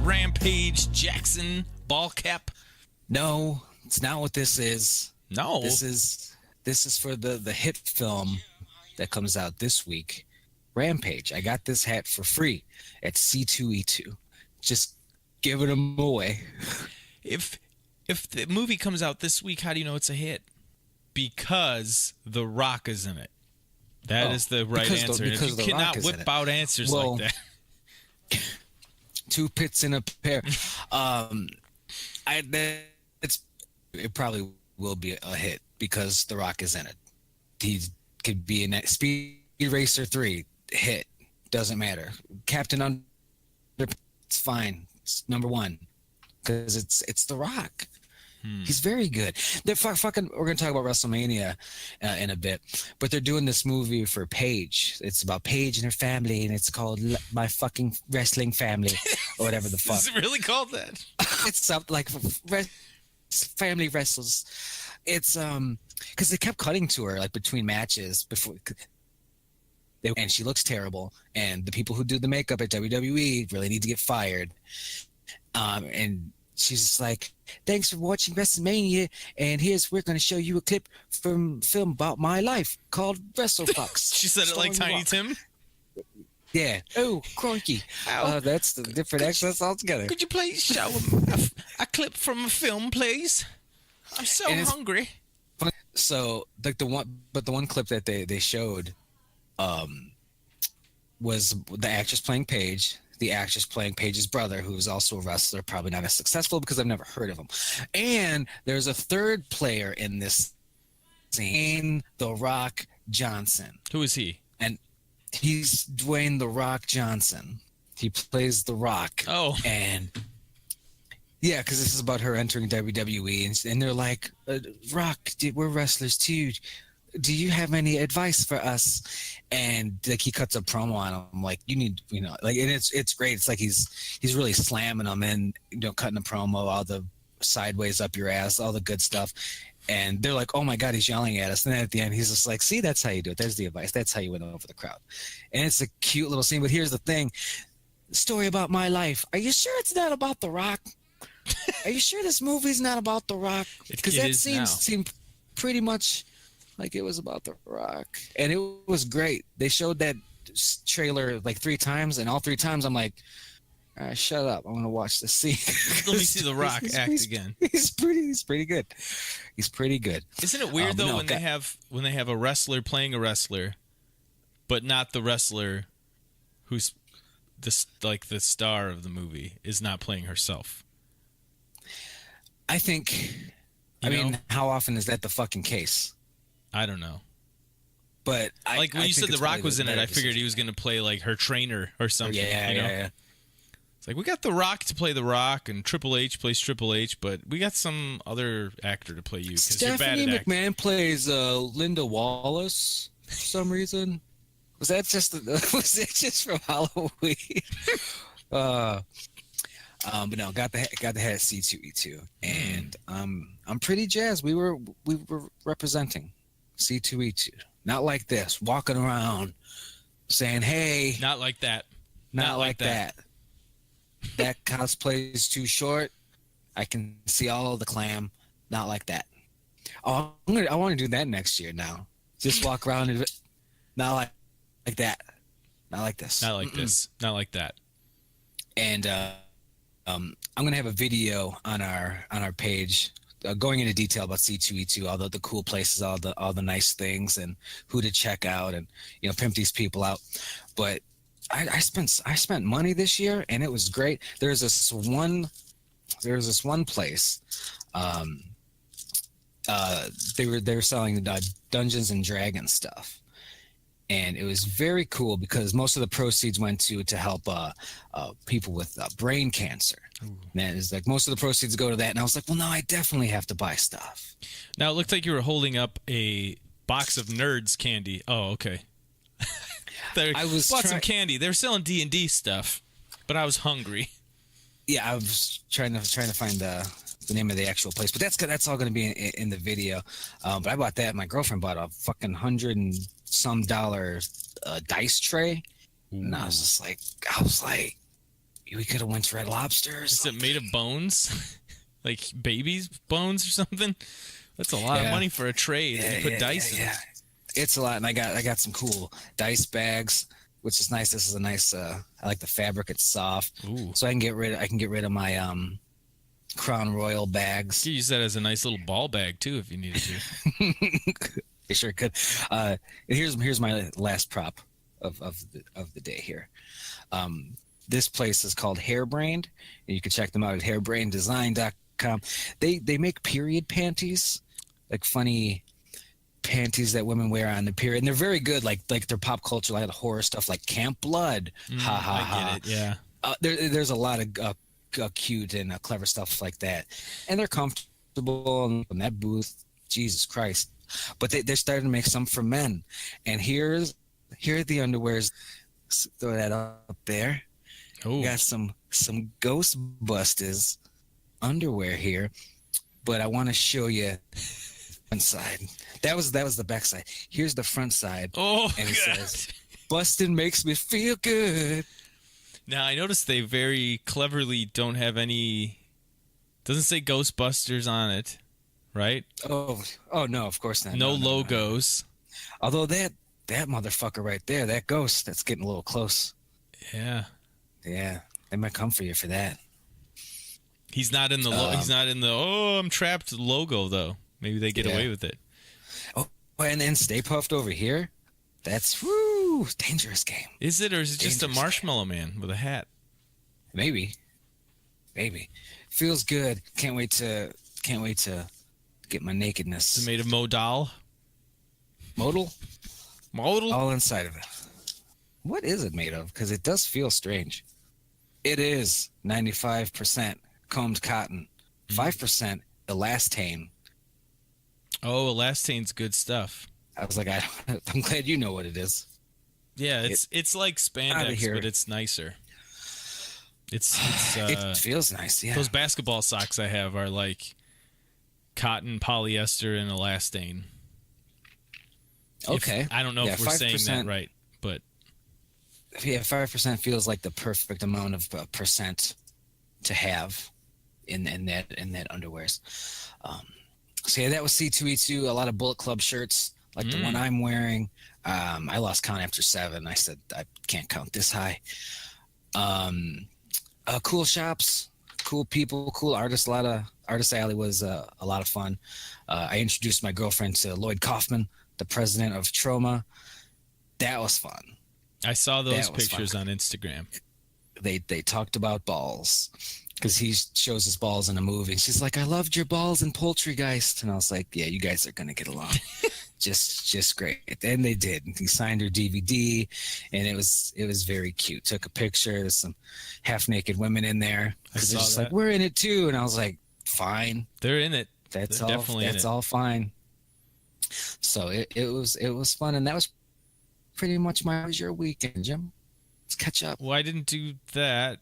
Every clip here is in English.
Rampage Jackson ball cap? No, it's not what this is. No. This is for the hit film that comes out this week, Rampage. I got this hat for free at C2E2. Just giving them away. If the movie comes out this week, how do you know it's a hit? Because The Rock is in it. That is the right answer. If you cannot whip out answers like that. Two pits in a pair. It probably will be a hit because The Rock is in it. He could be in that Speed Racer 3 hit. Doesn't matter. Captain Under, it's fine. It's number one because it's The Rock. He's very good. They're fucking. We're gonna talk about WrestleMania in a bit, but they're doing this movie for Paige. It's about Paige and her family, and it's called My Fucking Wrestling Family or whatever the fuck. Is it really called that? It's something like family wrestles. It's because they kept cutting to her like between matches before. And she looks terrible, and the people who do the makeup at WWE really need to get fired. And she's just like, thanks for watching WrestleMania, and we're going to show you a clip from film about my life called WrestleFox. She said it like Tiny Tim? Yeah. Oh, crikey. That's the different accents altogether. Could you please show a clip from a film, please? I'm so hungry. So, like the one clip that they showed was the actress playing Paige, the actress playing Paige's brother, who is also a wrestler, probably not as successful because I've never heard of him. And there's a third player in this scene, The Rock Johnson. Who is he? And he's Dwayne The Rock Johnson. He plays The Rock. Oh. And yeah, because this is about her entering WWE. And they're like, Rock, we're wrestlers too. Do you have any advice for us? And like he cuts a promo on him, like you need, like, and it's great. It's like he's really slamming them and cutting a promo, all the sideways up your ass, all the good stuff. And they're like, oh my God, he's yelling at us. And then at the end, he's just like, see, that's how you do it. There's the advice. That's how you win over the crowd. And it's a cute little scene. But here's the thing: the story about my life. Are you sure it's not about The Rock? Are you sure this movie's not about The Rock? Because that seemed pretty much like it was about The Rock. And it was great. They showed that trailer like 3 times, and all 3 times I'm like, all right, shut up. I want to watch this scene. Let me see The Rock act again. He's pretty good. He's pretty good. Isn't it weird though when they have a wrestler playing a wrestler, but not the wrestler who's the star of the movie is not playing herself? I think. How often is that the fucking case? I don't know. But when you said The Rock was in it, I figured he was going to play like her trainer or something. Yeah. It's like we got The Rock to play The Rock, and Triple H plays Triple H, but we got some other actor to play you. Stephanie McMahon plays Linda Wallace for some reason. Was that just from Halloween? But no, got the head at C2E2, and I'm pretty jazzed. We were representing C2E2, not like this, walking around saying, "Hey," not like that, not like that. That cosplay is too short. I can see all of the clam. Not like that. Oh, I want to do that next year. Now, just walk around and not like that, not like this, not like this, not like that. And I'm gonna have a video on our page going into detail about C2E2, all the cool places, all the nice things, and who to check out, and pimp these people out. But I spent money this year, and it was great. There's this one place. They were selling Dungeons and Dragons stuff. And it was very cool because most of the proceeds went to help people with brain cancer. And it's like most of the proceeds go to that. And I was like, well, no, I definitely have to buy stuff. Now, it looked like you were holding up a box of Nerds candy. Oh, okay. I bought some candy. They were selling D&D stuff, but I was hungry. Yeah, I was trying to find the name of the actual place. But that's all going to be in the video. But I bought that. My girlfriend bought a fucking $100 and some dice tray. Ooh. And I was like, We could have went to Red Lobster. Is it made of bones? Like babies' bones or something? That's a lot of money for a tray that you put dice in. Yeah. It's a lot, and I got some cool dice bags, which is nice. This is a nice. I like the fabric; it's soft, so I can get rid of my Crown Royal bags. You could use that as a nice little ball bag too, if you needed to. You sure could. Here's my last prop of the day here. This place is called Hairbrained, and you can check them out at hairbraindesign.com. They make period panties, like funny panties that women wear on the period, and they're very good. Like they're pop culture, like the horror stuff, like Camp Blood. I get it. Yeah. There's a lot of cute and clever stuff like that, and they're comfortable. And in that booth, Jesus Christ! But they're starting to make some for men, and here are the underwears. Throw that up there. Oh, got some Ghostbusters underwear here, but I want to show you front side. That was the back side. Here's the front side. Oh, and it says, "Bustin' makes me feel good." Now I noticed they very cleverly don't have any. Doesn't say Ghostbusters on it, right? Oh no, of course not. No logos. No. Although that motherfucker right there, that ghost, that's getting a little close. Yeah. Yeah, they might come for you for that. He's not in the. He's not in the. Oh, I'm trapped logo though. Maybe they get away with it. Oh, and then Stay Puffed over here. That's dangerous game. Is it, or is it just a marshmallow man with a hat? Maybe. Feels good. Can't wait to get my nakedness. Is it made of modal? Modal? Modal? All inside of it. What is it made of? Because it does feel strange. It is 95% combed cotton, 5% elastane. Oh, elastane's good stuff. I was like, I'm glad you know what it is. Yeah, it's like spandex, but it's nicer. It feels nice. Yeah, those basketball socks I have are like cotton, polyester, and elastane. Okay, I don't know if we're saying that right, but 5% feels like the perfect amount of percent to have in that underwears. So yeah, that was C2E2. A lot of Bullet Club shirts, like the one I'm wearing. I lost count after 7. I said I can't count this high. Cool shops, cool people, cool artists. A lot of Artist Alley was a lot of fun. I introduced my girlfriend to Lloyd Kaufman, the president of Troma. That was fun. I saw those pictures on Instagram. They talked about balls because he shows his balls in a movie. And she's like, "I loved your balls in Poultrygeist," and I was like, "Yeah, you guys are gonna get along." just great. And they did. He signed her DVD, and it was very cute. Took a picture. There's some half naked women in there because they're just like, "We're in it too," and I was like, "Fine, they're in it. That's all fine." So it was fun, and that was pretty much your weekend, Jim. Let's catch up. Well, I didn't do that.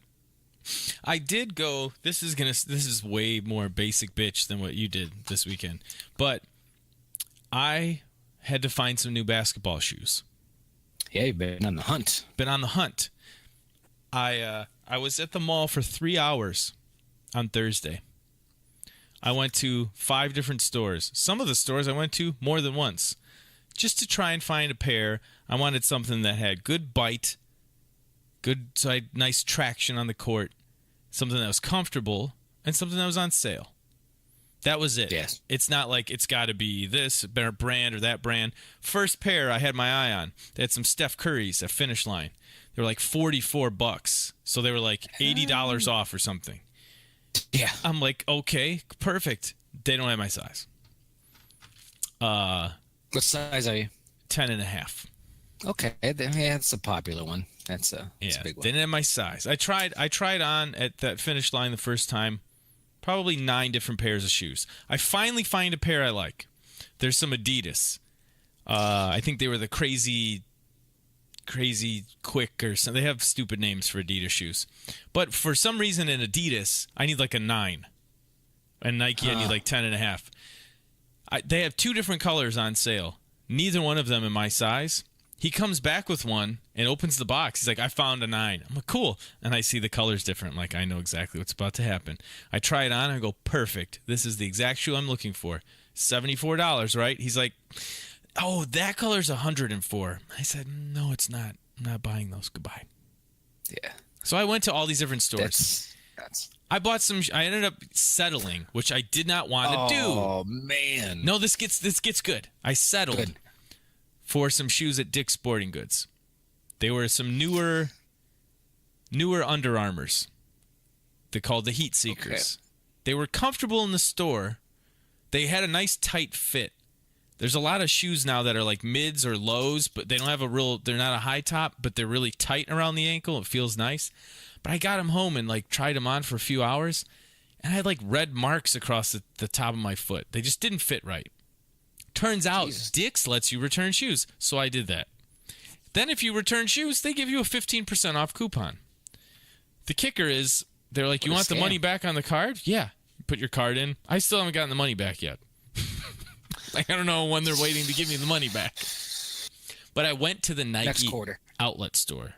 I did go. This is way more basic bitch than what you did this weekend, but I had to find some new basketball shoes. Yeah, you've been on the hunt. I was at the mall for 3 hours on Thursday. I went to 5 different stores. Some of the stores I went to more than once, just to try and find a pair. I wanted something that had good bite, so I had nice traction on the court, something that was comfortable, and something that was on sale. That was it. Yes. It's not like it's got to be this brand or that brand. First pair I had my eye on. They had some Steph Curry's at Finish Line. They were like $44, so they were like $80 off or something. Yeah. I'm like, okay, perfect. They don't have my size. What size are you? 10.5. Okay, yeah, it's a popular one. That's a big one. They didn't have my size. I tried on at that Finish Line the first time, probably 9 different pairs of shoes. I finally find a pair I like. There's some Adidas. I think they were the crazy quick or something. They have stupid names for Adidas shoes. But for some reason in Adidas, I need like a 9. And Nike, I need like 10.5. They have 2 different colors on sale. Neither one of them in my size. He comes back with one and opens the box. He's like, I found a 9. I'm like, cool. And I see the colors different. I'm like, I know exactly what's about to happen. I try it on and I go, perfect. This is the exact shoe I'm looking for. $74, right? He's like, oh, that color's $104. I said, no, it's not. I'm not buying those. Goodbye. Yeah. So I went to all these different stores. I bought some. I ended up settling, which I did not want to do. Oh man! No, this gets good. I settled for some shoes at Dick's Sporting Goods. They were some newer Under Armours. They're called the Heat Seekers. Okay. They were comfortable in the store. They had a nice tight fit. There's a lot of shoes now that are like mids or lows, but they don't have they're not a high top, but they're really tight around the ankle. It feels nice. But I got them home and like tried them on for a few hours, and I had like red marks across the top of my foot. They just didn't fit right. Turns out Dick's lets you return shoes, so I did that. Then if you return shoes, they give you a 15% off coupon. The kicker is, they're like, you want the money back on the card? Yeah. Put your card in. I still haven't gotten the money back yet. Like, I don't know when they're waiting to give me the money back. But I went to the Nike outlet store.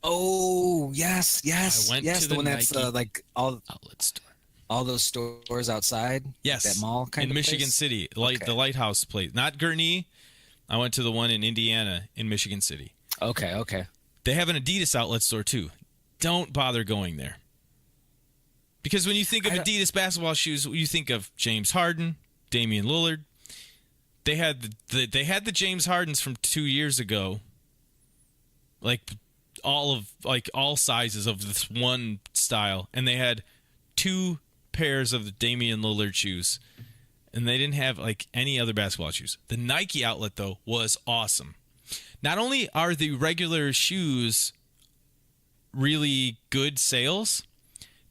Oh, yes. I went to the one that's like all outlet store. All those stores outside? Yes. That mall kind of in Michigan place? City. The Lighthouse place. Not Gurnee. I went to the one in Indiana in Michigan City. Okay. They have an Adidas outlet store too. Don't bother going there. Because when you think of Adidas basketball shoes, you think of James Harden, Damian Lillard. They had the James Hardens from 2 years ago. Like all sizes of this one style, and they had 2 pairs of the Damian Lillard shoes, and they didn't have like any other basketball shoes. The Nike outlet though was awesome. Not only are the regular shoes really good sales,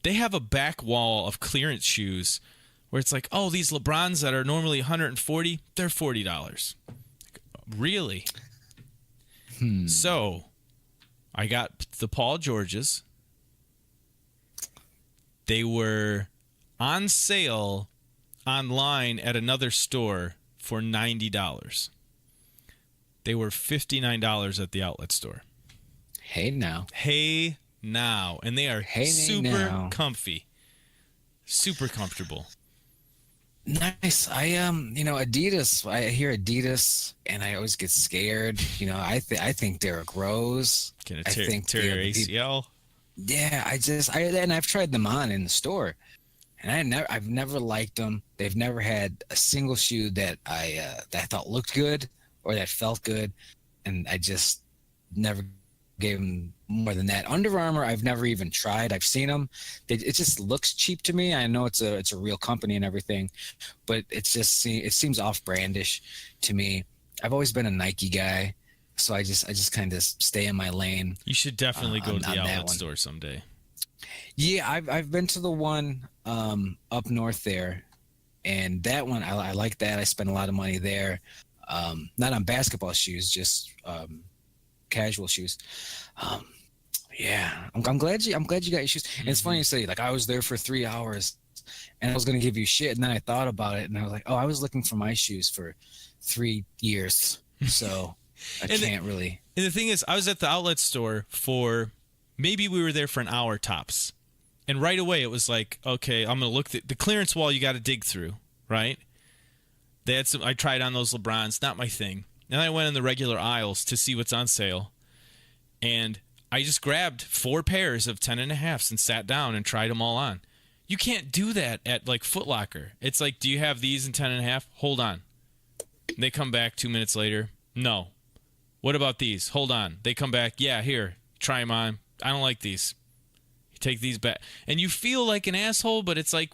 they have a back wall of clearance shoes where it's like, oh, these LeBrons that are normally $140, they're $40. Really? So I got the Paul Georges. They were on sale online at another store for $90. They were $59 at the outlet store. Hey now. And they are super comfy. Super comfortable. Nice. Adidas. I hear Adidas, and I always get scared. I think Derrick Rose. Can it tear your ACL? Yeah, and I've tried them on in the store, and I've never liked them. They've never had a single shoe that I thought looked good or that felt good, and I just never gave them more than that. Under Armour, I've never even tried. I've seen them. It just looks cheap to me. I know it's a real company and everything, but it seems off-brandish to me. I've always been a Nike guy, so I just kind of stay in my lane. You should definitely go to the outlet store someday. Yeah, I've been to the one up north there, and that one I like that. I spent a lot of money there, not on basketball shoes, just casual shoes. Yeah, I'm glad you got your shoes. And it's funny you say, like, I was there for 3 hours and I was going to give you shit, and then I thought about it and I was like, oh, I was looking for my shoes for 3 years, so I can't really. And the thing is, I was at the outlet store for maybe we were there for an hour tops, and right away it was like, okay, I'm gonna look the clearance wall. You got to dig through, right? They had some. I tried on those LeBrons, not my thing. Then I went in the regular aisles to see what's on sale, and I just grabbed 4 pairs of 10.5s and sat down and tried them all on. You can't do that at like Foot Locker. It's like, do you have these in 10.5? Hold on. They come back 2 minutes later. No. What about these? Hold on. They come back. Yeah, here. Try them on. I don't like these. You take these back. And you feel like an asshole, but it's like,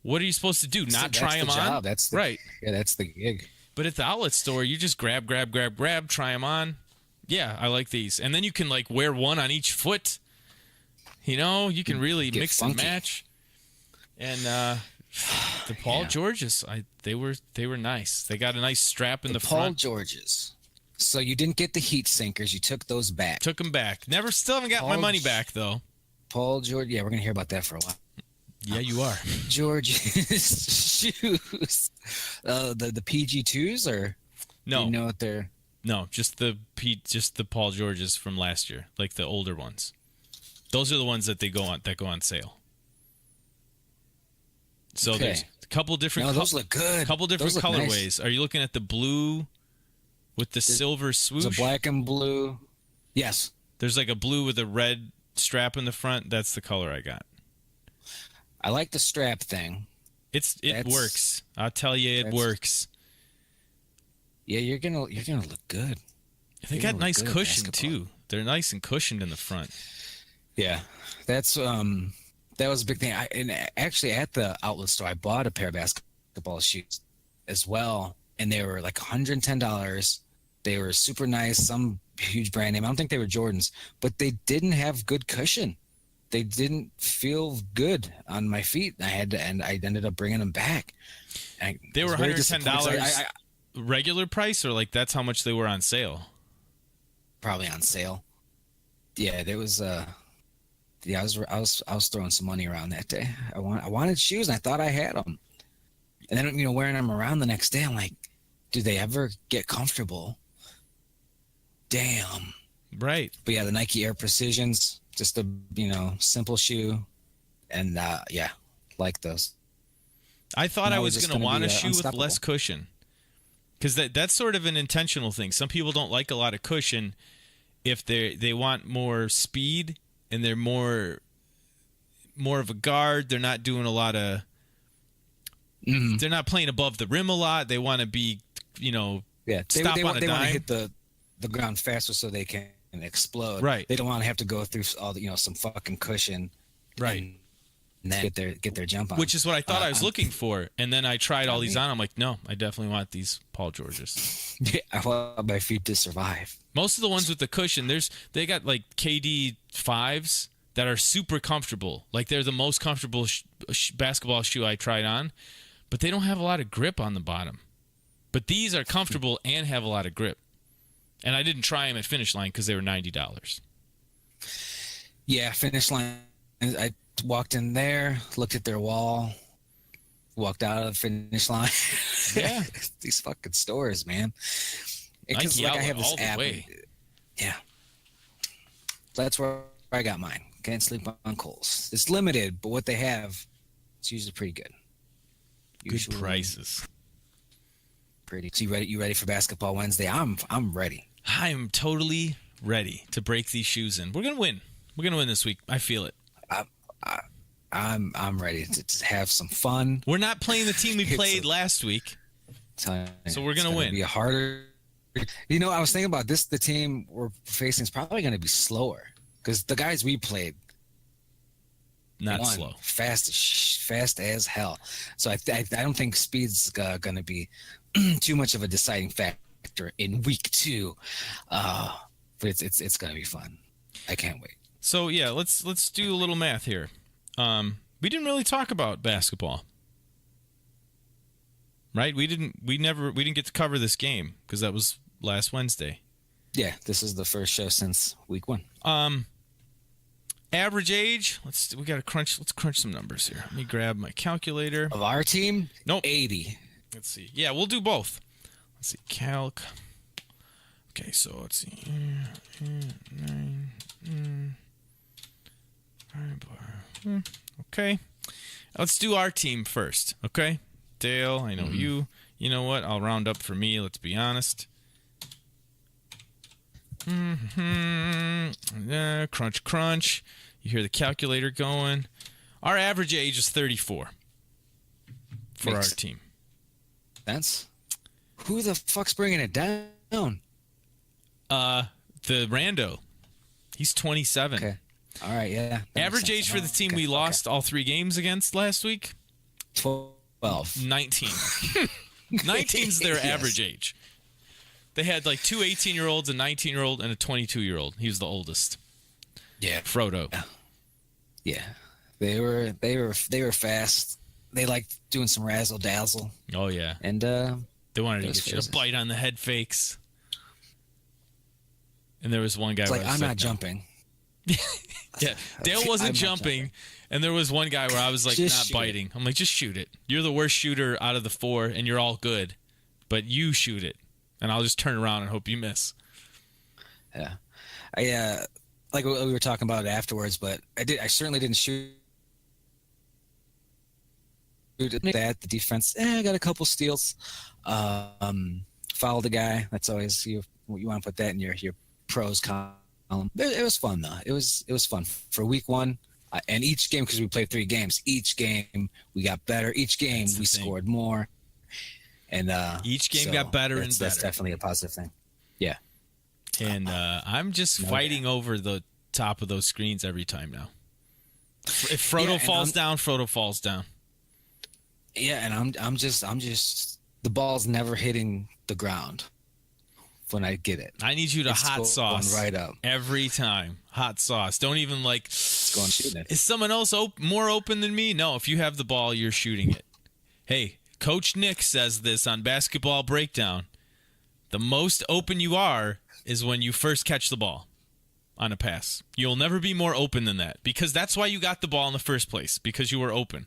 what are you supposed to do? Not try them on? That's right. Yeah, that's the gig. But at the outlet store, you just grab, try them on. Yeah, I like these. And then you can like wear one on each foot. You know, you can really mix and match. And the Paul Georges, they were nice. They got a nice strap in the front. Paul Georges. So you didn't get the heat sinkers. You took those back. Took them back. Still haven't got my money back, though. Paul George. Yeah, we're going to hear about that for a while. Yeah, you are. George's shoes. The PG2s, or no? Do you know what they're? No, just the Paul Georges from last year, like the older ones. Those are the ones that go on sale. So there's a couple different. Those look good. Couple different colorways. Nice. Are you looking at the blue with the silver swoosh? It's a black and blue. Yes. There's like a blue with a red strap in the front. That's the color I got. I like the strap thing. It works. I'll tell you, it works. Yeah, you're gonna look good. They got nice cushion too. They're nice and cushioned in the front. Yeah, that was a big thing. And actually at the outlet store, I bought a pair of basketball shoes as well, and they were like $110. They were super nice, some huge brand name. I don't think they were Jordans, but they didn't have good cushion. They didn't feel good on my feet. I ended up bringing them back. They were $110 regular price, or like that's how much they were on sale? Probably on sale. Yeah, there was I was throwing some money around that day. I wanted shoes, and I thought I had them. And then wearing them around the next day, I'm like, do they ever get comfortable? Damn. Right. But yeah, the Nike Air Precisions, just a simple shoe, and like those. I thought I was going to want a shoe with less cushion, because that's sort of an intentional thing. Some people don't like a lot of cushion if they want more speed, and they're more of a guard. They're not doing a lot of. Mm-hmm. They're not playing above the rim a lot. They want to be, stop on a dime. They want to hit the ground faster so they can explode. Right. They don't want to have to go through all the, some fucking cushion. Right. And then get their jump on. Which is what I thought I was looking for. And then I tried all these on. I'm like, no, I definitely want these Paul Georges. Yeah, I want my feet to survive. Most of the ones with the cushion, they got like KD 5s that are super comfortable. Like they're the most comfortable basketball shoe I tried on, but they don't have a lot of grip on the bottom. But these are comfortable and have a lot of grip. And I didn't try them at Finish Line because they were $90. Yeah, Finish Line. I walked in there, looked at their wall, walked out of the Finish Line. Yeah. These fucking stores, man. Because like I have this app. Yeah. That's where I got mine. Can't sleep on Kohl's. It's limited, but what they have, it's usually pretty good. Good prices. Pretty. So you ready for Basketball Wednesday? I'm ready. I'm totally ready to break these shoes in. We're gonna win. We're gonna win this week. I feel it. I'm ready to have some fun. We're not playing the team we played last week, so we're gonna win. Be a harder. I was thinking about this. The team we're facing is probably gonna be slower because the guys we played, slow, fast as hell. So I don't think speed's gonna be too much of a deciding factor in week 2. But it's gonna be fun. I can't wait. So yeah, let's do a little math here. We didn't really talk about basketball, right? We didn't get to cover this game because that was last Wednesday. Yeah, this is the first show since week 1. Average age. Let's crunch some numbers here. Let me grab my calculator. Of our team? Nope. 80. Let's see. Yeah, we'll do both. Let's see. Calc. Okay, so let's see. 9. Okay. Let's do our team first. Okay. Dale, I know you. You know what? I'll round up for me. Let's be honest. Crunch, crunch. You hear the calculator going. Our average age is 34 for our team. That's who the fuck's bringing it down? The rando. He's 27. Okay. All right, yeah. Average age for the team we lost all 3 games against last week? 12. 19. 19's their average age. They had like 2 18-year-olds, a 19-year-old, and a 22-year-old. He was the oldest. Yeah. Frodo. Yeah. They were fast. They liked doing some razzle dazzle. Oh yeah. And they wanted to get you to bite on the head fakes. And there was one guy where I'm not jumping. Yeah, Dale wasn't jumping, and there was one guy where I was like, not biting. I'm like, just shoot it. You're the worst shooter out of the 4, and you're all good, but you shoot it. and I'll just turn around and hope you miss. Yeah. I like we were talking about it afterwards, but I certainly didn't shoot that. The defense, I got a couple steals. Fouled the guy. That's always you want to put that in your pros column. It was fun though. It was fun for week one. And each game, because we played 3 games, each game we got better. Each game we scored more. And each game got better and better. That's definitely a positive thing. Yeah. And I'm just fighting over the top of those screens every time now. If Frodo falls down, Frodo falls down. Yeah, and I'm just the ball's never hitting the ground when I get it. I need you to hot sauce right up every time. Hot sauce. Don't even like go and shooting it. Is someone else more open than me? No, if you have the ball, you're shooting it. Hey, Coach Nick says this on Basketball Breakdown. The most open you are is when you first catch the ball on a pass. You'll never be more open than that, because that's why you got the ball in the first place, because you were open.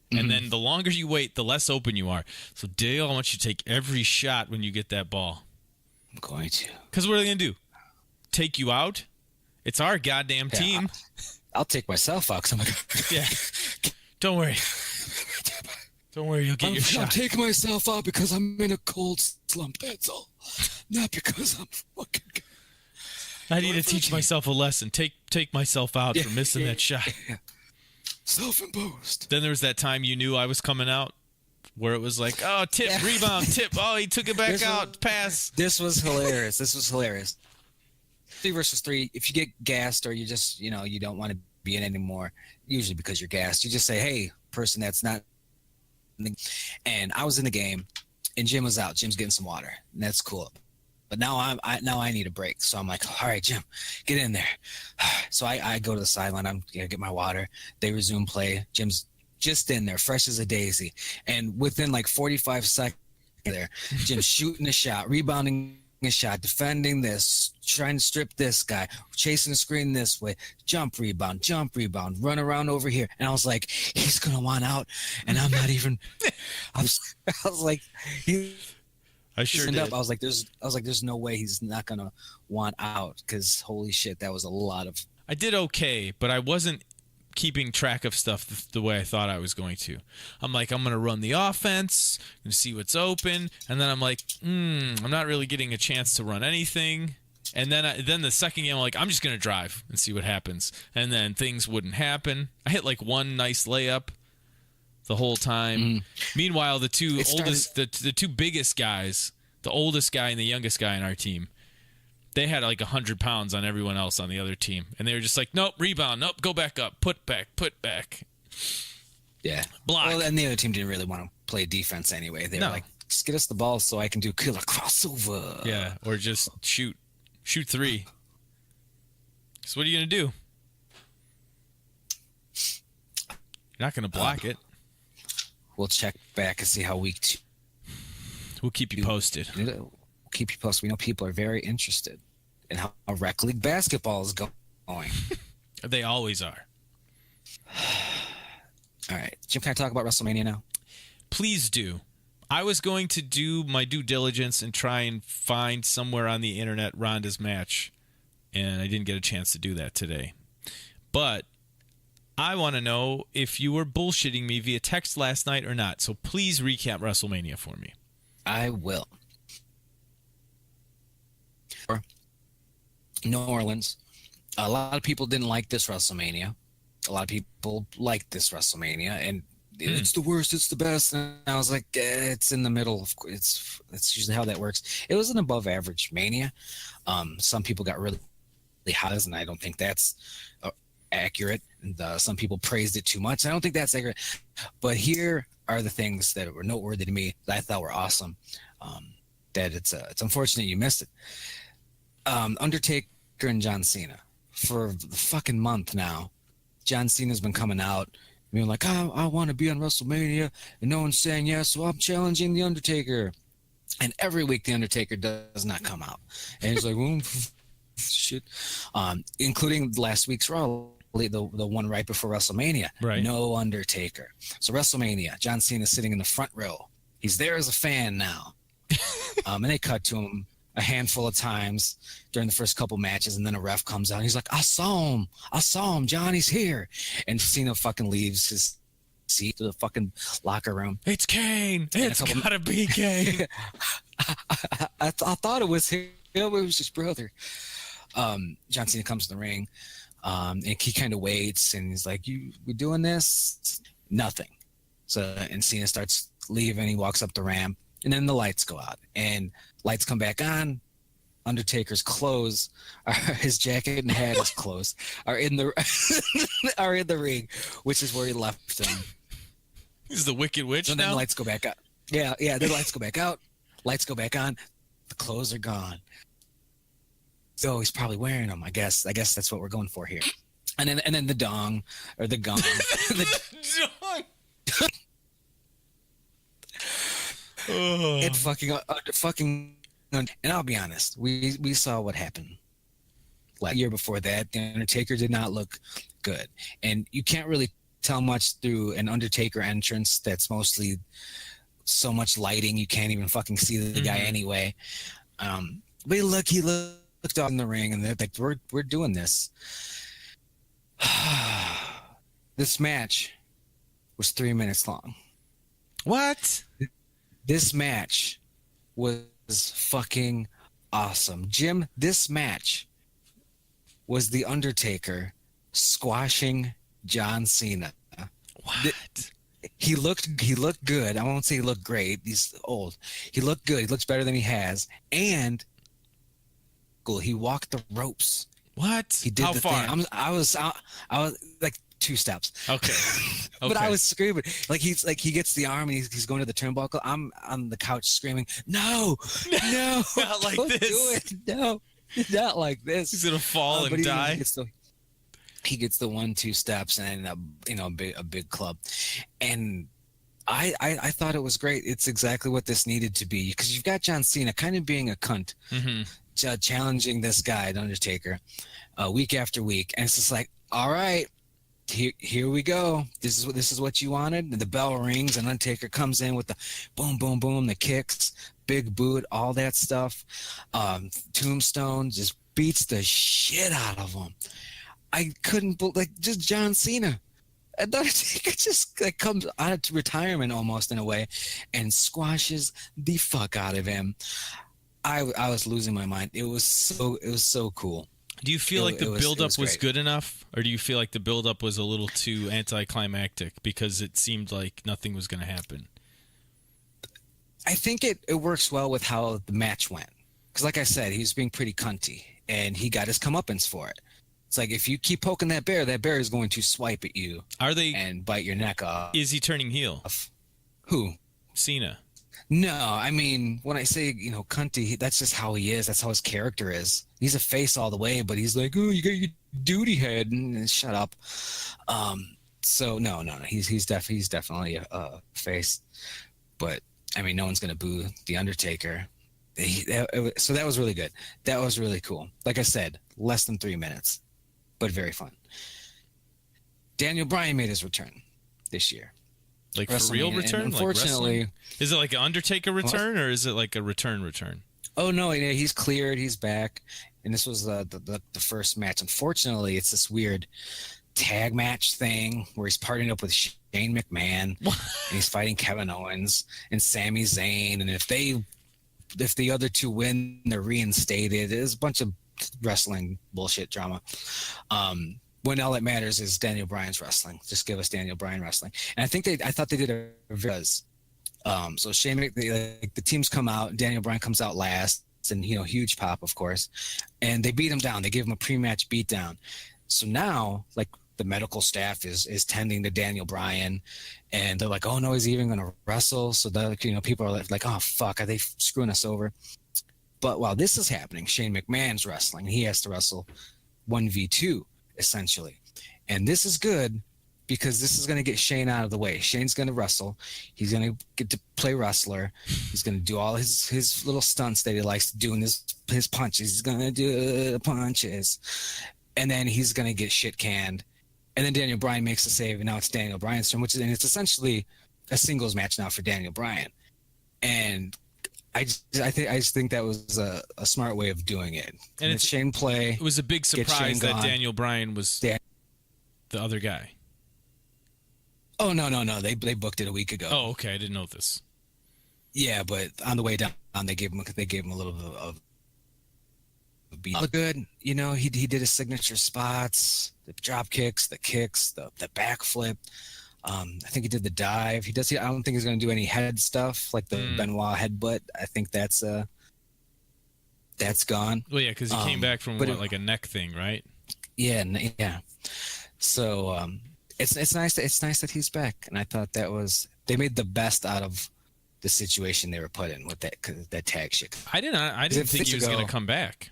And then the longer you wait, the less open you are. So Dale, I want you to take every shot when you get that ball. I'm going to. Because what are they going to do? Take you out? It's our goddamn team. I'll take myself out. Yeah. Don't worry. Don't worry, you'll get your shot. I'll take myself out because I'm in a cold slump. That's all. Not because I'm fucking good. I need to teach myself a lesson. Take myself out for missing that shot. Yeah. Self-imposed. Then there was that time you knew I was coming out where it was like, oh, tip, rebound, tip. Oh, he took it back out, pass. This was hilarious. 3 versus 3. If you get gassed or you just, you don't want to be in anymore, usually because you're gassed, you just say, hey, person that's not. And I was in the game, and Jim was out. Jim's getting some water, and that's cool. But now I need a break. So I'm like, all right, Jim, get in there. So I go to the sideline. I'm going to get my water. They resume play. Jim's just in there, fresh as a daisy. And within like 45 seconds there, Jim's shooting a shot, rebounding a shot, defending this, trying to strip this guy, chasing the screen this way, jump rebound, run around over here. And I was like, he's going to want out. And I'm not even – I was like – I sure did. I was like, there's no way he's not gonna want out, because holy shit, that was a lot of. I did okay, but I wasn't keeping track of stuff the way I thought I was going to. I'm like, I'm gonna run the offense and see what's open, and then I'm like, I'm not really getting a chance to run anything. And then the second game, I'm like, I'm just gonna drive and see what happens. And then things wouldn't happen. I hit like one nice layup the whole time. Meanwhile, the two biggest guys, the oldest guy and the youngest guy in our team, they had like 100 pounds on everyone else on the other team, and they were just like, nope, rebound, nope, go back up, put back. Yeah, block. Well, and the other team didn't really want to play defense anyway. They were like, just get us the ball so I can do killer crossover. Yeah, or just shoot 3. So what are you gonna do? You're not gonna block it. We'll check back and see how week 2. We'll keep you posted. We'll keep you posted. We know people are very interested in how rec league basketball is going. They always are. All right. Jim, can I talk about WrestleMania now? Please do. I was going to do my due diligence and try and find somewhere on the internet Ronda's match, and I didn't get a chance to do that today. But I want to know if you were bullshitting me via text last night or not. So please recap WrestleMania for me. I will. New Orleans. A lot of people didn't like this WrestleMania. A lot of people liked this WrestleMania, and it's the worst, it's the best. And I was like, it's in the middle. That's usually how that works. It was an above average Mania. Some people got really hot, and I don't think that's accurate. And some people praised it too much. I don't think that's accurate. But here are the things that were noteworthy to me that I thought were awesome. That it's unfortunate you missed it. Undertaker and John Cena. For the fucking month now, John Cena's been coming out being like, I want to be on WrestleMania, and no one's saying yes, so I'm challenging the Undertaker. And every week the Undertaker does not come out. And he's like, well, shit. Including last week's Raw, the one right before WrestleMania. Right. No Undertaker. So WrestleMania, John Cena sitting in the front row. He's there as a fan now. And they cut to him a handful of times during the first couple matches, and then a ref comes out and he's like, I saw him, Johnny's here. And Cena fucking leaves his seat to the fucking locker room. It's Kane. It's gotta be Kane. I thought it was him. It was his brother. John Cena comes to the ring, and he kind of waits, and he's like, we doing this? Nothing. So, and Cena starts leaving. He walks up the ramp, and then the lights go out, and lights come back on. Undertaker's clothes, his jacket and hat is closed, are in the ring, which is where he left him. He's the Wicked Witch now? And then the lights go back out. Yeah, the lights go back out. Lights go back on. The clothes are gone. So he's probably wearing them, I guess. I guess that's what we're going for here. And then the dong, or the gong. The dong! It fucking, and I'll be honest, we saw what happened last year before that. The Undertaker did not look good, and you can't really tell much through an Undertaker entrance that's mostly so much lighting you can't even fucking see the guy anyway. But he looked out in the ring, and they're like, we're doing this. This match was 3 minutes long. What? This match was fucking awesome. Jim, this match was The Undertaker squashing John Cena. What? He looked good. I won't say he looked great. He's old. He looked good. He looks better than he has. And he walked the ropes. What? He did How the far? thing. I was like 2 steps. Okay. But I was screaming. He gets the arm and he's going to the turnbuckle. I'm on the couch screaming, no, not like don't this. Do it. No, not like this. He's gonna fall and die. He gets the 1-2 steps and a big club, and I thought it was great. It's exactly what this needed to be, because you've got John Cena kind of being a cunt, challenging this guy, The Undertaker, week after week, and it's just like, all right. Here we go. This is what you wanted. And the bell rings and Undertaker comes in with the boom, boom, boom, the kicks, big boot, all that stuff. Tombstone just beats the shit out of him. I couldn't believe, just John Cena. And Undertaker just comes out of retirement almost in a way and squashes the fuck out of him. I was losing my mind. It was so cool. Do you feel like the build-up was good enough, or do you feel like the build-up was a little too anticlimactic because it seemed like nothing was going to happen? I think it works well with how the match went. Because like I said, he was being pretty cunty, and he got his comeuppance for it. It's like, if you keep poking that bear is going to swipe at you and bite your neck off. Is he turning heel? Who? Cena. No, I mean, when I say, cunty, that's just how he is. That's how his character is. He's a face all the way, but he's like, oh, you got your duty head, and shut up. So no, he's definitely a face. But I mean, no one's gonna boo The Undertaker. So that was really good. That was really cool. Like I said, less than 3 minutes, but very fun. Daniel Bryan made his return this year. Like for real return? Unfortunately, like is it like an Undertaker return, or is it like a return? Oh no, he's cleared. He's back, and this was the first match. Unfortunately, it's this weird tag match thing where he's partnering up with Shane McMahon, and he's fighting Kevin Owens and Sami Zayn. And if the other two win, they're reinstated. It's a bunch of wrestling bullshit drama. When all that matters is Daniel Bryan's wrestling. Just give us Daniel Bryan wrestling. And I thought they did a very so Shane, the teams come out. Daniel Bryan comes out last, and huge pop, of course. And they beat him down. They give him a pre-match beatdown. So now, the medical staff is tending to Daniel Bryan, and they're like, oh no, he's even going to wrestle. So people are like, oh fuck, are they screwing us over? But while this is happening, Shane McMahon's wrestling. He has to wrestle 1v2 essentially, and this is good because this is going to get Shane out of the way. Shane's going to wrestle. He's going to get to play wrestler. He's going to do all his little stunts that he likes to do in his punches. He's going to do punches, and then he's going to get shit canned. And then Daniel Bryan makes the save, and now it's Daniel Bryan's turn, and it's essentially a singles match now for Daniel Bryan. And I just think that was a smart way of doing it. And it's Shane play. It was a big surprise that Daniel Bryan was the other guy. Oh no! They booked it a week ago. Oh, okay. I didn't know this. Yeah, but on the way down, they gave him a little bit of beat. Look good. You know, he did his signature spots, the drop kicks, the backflip. I think he did the dive. I don't think he's going to do any head stuff like the Benoit headbutt. I think that's gone. Well, yeah, because he came back from like a neck thing, right? Yeah. So it's nice that he's back, and I thought they made the best out of the situation they were put in with that tag shit. I didn't think he was going to come back.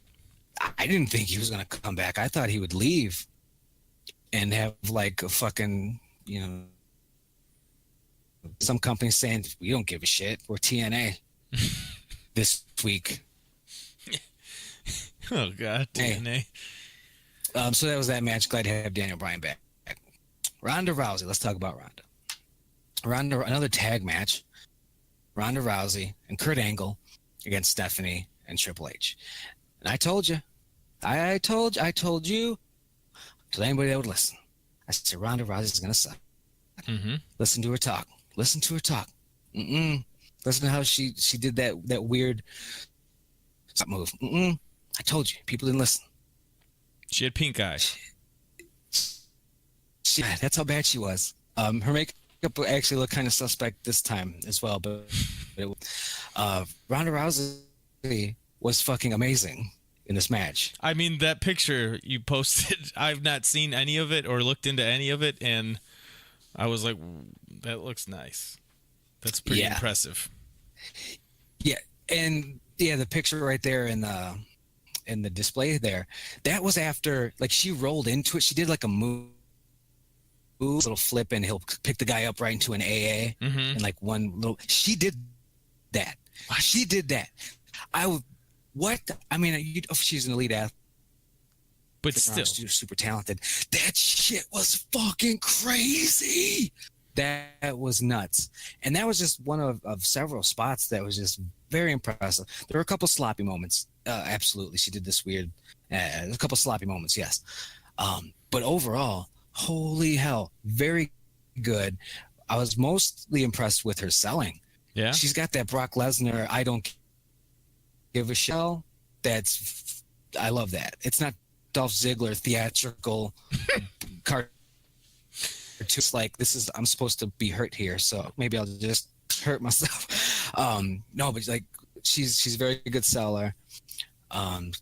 I didn't think he was going to come back. I thought he would leave and have like a fucking, you know, some company saying, we don't give a shit. We're TNA this week. Oh, God, TNA. Hey. So that was that match. Glad to have Daniel Bryan back. Ronda Rousey. Let's talk about Ronda. Another tag match. Ronda Rousey and Kurt Angle against Stephanie and Triple H. And I told you, I told you, to anybody that would listen, I said Ronda Rousey's going to suck. Mm-hmm. Listen to her talk. Listen to how she did that weird move. I told you, people didn't listen. She had pink eye. That's how bad she was. Her makeup actually looked kind of suspect this time as well, but Ronda Rousey was fucking amazing in this match. I mean, that picture you posted, I've not seen any of it or looked into any of it, and I was like, that looks nice. That's pretty impressive. Yeah, and the picture right there in the display there, that was after, like, she rolled into it. She did like a move, little flip, and he'll pick the guy up right into an AA, and like one little. She did that. What? She did that. I mean, she's an elite athlete, but still, she's super talented. That shit was fucking crazy. That was nuts, and that was just one of several spots that was just very impressive. There were a couple sloppy moments. Absolutely, she did this weird. A couple sloppy moments, yes. But overall, holy hell, very good. I was mostly impressed with her selling. Yeah, she's got that Brock Lesnar, I don't give a shit. I love that. It's not Dolph Ziggler theatrical cartoon. It's like, I'm supposed to be hurt here, so maybe I'll just hurt myself. No, but like she's a very good seller.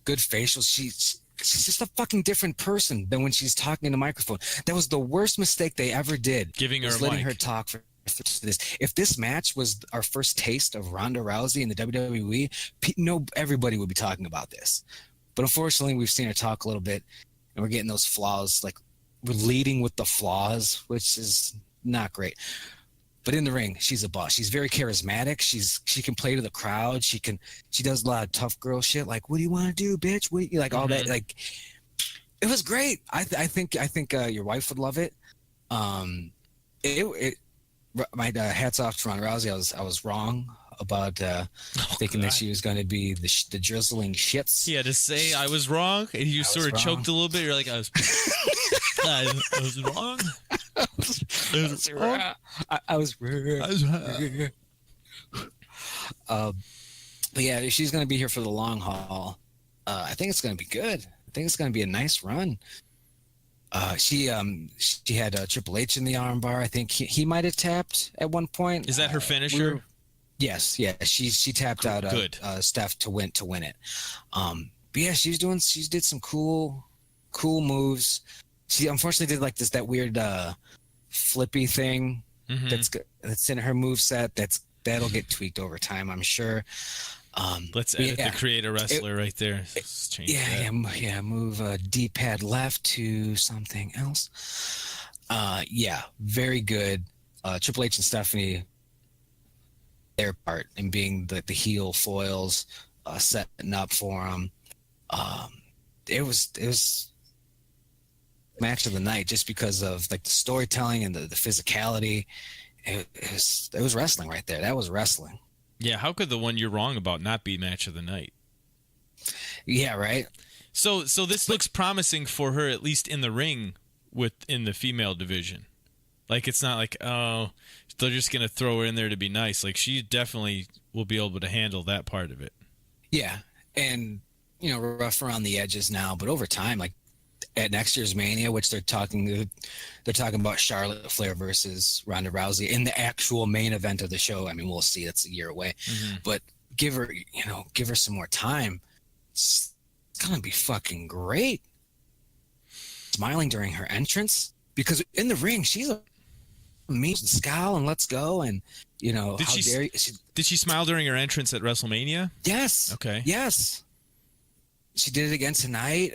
Good facials. She's just a fucking different person than when she's talking in the microphone. That was the worst mistake they ever did. Giving her letting her talk for this. If this match was our first taste of Ronda Rousey in the WWE, everybody would be talking about this. But unfortunately, we've seen her talk a little bit, and we're getting those flaws. Like, we're leading with the flaws, which is not great. But in the ring, she's a boss. She's very charismatic. She can play to the crowd. She does a lot of tough girl shit. Like, what do you want to do, bitch? Like all that. Like, it was great. I think your wife would love it. My hats off to Ronda Rousey. I was wrong about thinking that she was going to be the drizzling shits. Yeah, to say I was wrong, and you sort of choked a little bit. You're like, I was wrong. I was wrong. But yeah, she's going to be here for the long haul. I think it's going to be good. I think it's going to be a nice run. She had Triple H in the armbar. I think he might have tapped at one point. Is that her finisher? Yes. She tapped out Steph to win it. But yeah, she did some cool moves. She unfortunately did like that weird flippy thing that's in her moveset. That'll get tweaked over time, I'm sure. Let's edit the create a wrestler right there. Move D-pad left to something else. Very good. Triple H and Stephanie, their part in being the heel foils, setting up for them. It was match of the night just because of like the storytelling and the physicality. It was wrestling right there. That was wrestling. Yeah, how could the one you're wrong about not be match of the night? Yeah, right. So this looks promising for her, at least in the ring in the female division. Like, it's not like, oh, they're just going to throw her in there to be nice. Like, she definitely will be able to handle that part of it. Yeah, and, rough around the edges now, but over time, like, at next year's Mania, which they're talking about Charlotte Flair versus Ronda Rousey in the actual main event of the show. I mean, we'll see. That's a year away. Mm-hmm. But give her some more time. It's going to be fucking great. Smiling during her entrance, because in the ring, she's amazing. Scowl and let's go. And, did she smile during her entrance at WrestleMania? Yes. Okay. Yes. She did it again tonight.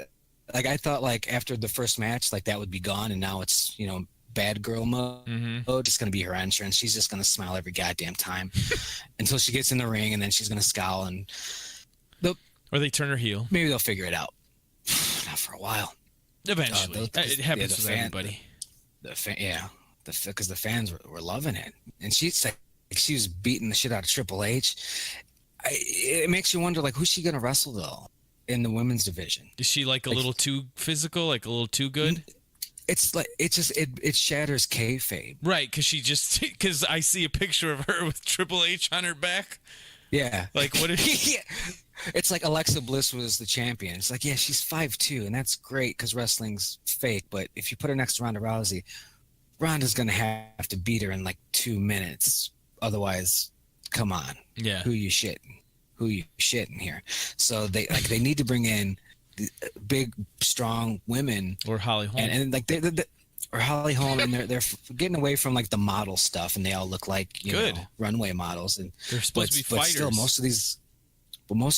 Like, I thought, like, after the first match, like, that would be gone, and now it's, bad girl mode. Mm-hmm. It's going to be her entrance. She's just going to smile every goddamn time until she gets in the ring, and then she's going to scowl, and or they turn her heel. Maybe they'll figure it out. Not for a while. Eventually. It happens with everybody. Because the fans were loving it. And she's like, she was beating the shit out of Triple H. It makes you wonder, like, who's she going to wrestle, though? In the women's division, is she like a little too physical, like a little too good? It's like it shatters kayfabe, right? Because I see a picture of her with Triple H on her back. Yeah, like what is? Yeah. It's like Alexa Bliss was the champion. It's like, yeah, she's 5'2", and that's great because wrestling's fake. But if you put her next to Ronda Rousey, Ronda's gonna have to beat her in like 2 minutes. Otherwise, come on, yeah, who you shitting here? So they need to bring in big, strong women, or Holly Holm, and like or Holly Holm, and they're getting away from like the model stuff, and they all look like runway models, and they're supposed to be fighters. Still, most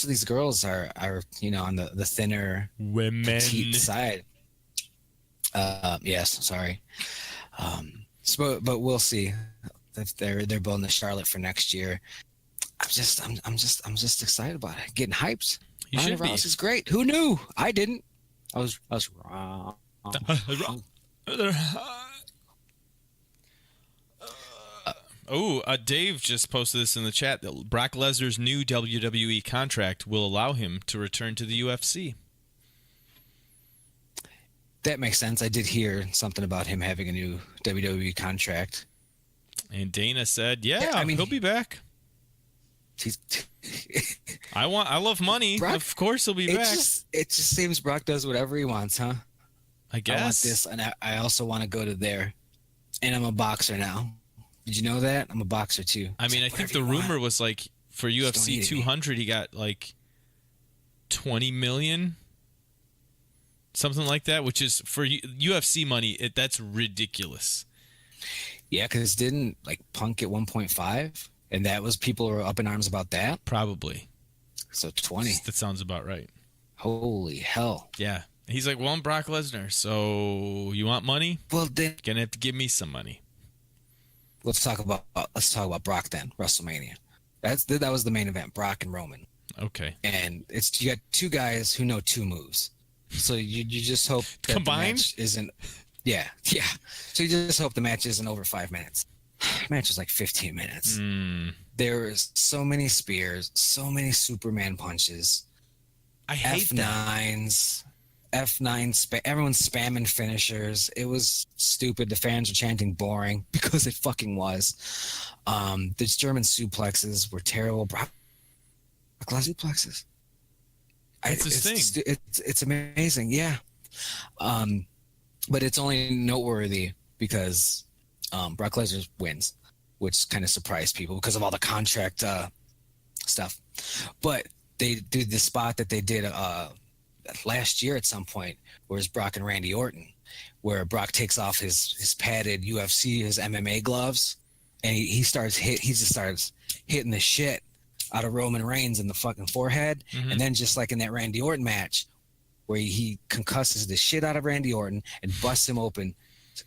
of these girls are on the thinner women petite side. Yes, sorry. But we'll see if they're building the Charlotte for next year. I'm just excited about it. Getting hyped. Ronda Rousey's great. Who knew? I didn't. I was wrong. Dave just posted this in the chat that Brock Lesnar's new WWE contract will allow him to return to the UFC. That makes sense. I did hear something about him having a new WWE contract. And Dana said, "Yeah, he'll be back." I love money. Brock, of course he'll be back. It just seems Brock does whatever he wants, huh? I guess. I want this, and I also want to go to there. And I'm a boxer now. Did you know that? I'm a boxer too. I mean, I think the rumor was like for UFC 200, he got like 20 million, something like that, which is for UFC money. That's ridiculous. Yeah, because didn't like Punk get 1.5? And that was, people were up in arms about that? Probably. So 20. That sounds about right. Holy hell. Yeah. He's like, well, I'm Brock Lesnar, so you want money? Well, then you're gonna have to give me some money. Let's talk about Brock then. WrestleMania. That was the main event. Brock and Roman. Okay. And you got two guys who know two moves. So you just hope that combined the match isn't. Yeah. So you just hope the match isn't over 5 minutes. The match was like 15 minutes. There's so many spears, so many Superman punches. I hate F9s, everyone's spamming finishers. It was stupid. The fans were chanting boring because it fucking was. The German suplexes were terrible. Brock Lesnar suplexes. It's his thing. It's amazing, yeah. But it's only noteworthy because Brock Lesnar wins, which kind of surprised people because of all the contract stuff. But they did the spot that they did last year at some point, where it's Brock and Randy Orton, where Brock takes off his padded UFC, his MMA gloves, and he just starts hitting the shit out of Roman Reigns in the fucking forehead. Mm-hmm. And then just like in that Randy Orton match, where he concusses the shit out of Randy Orton and busts him open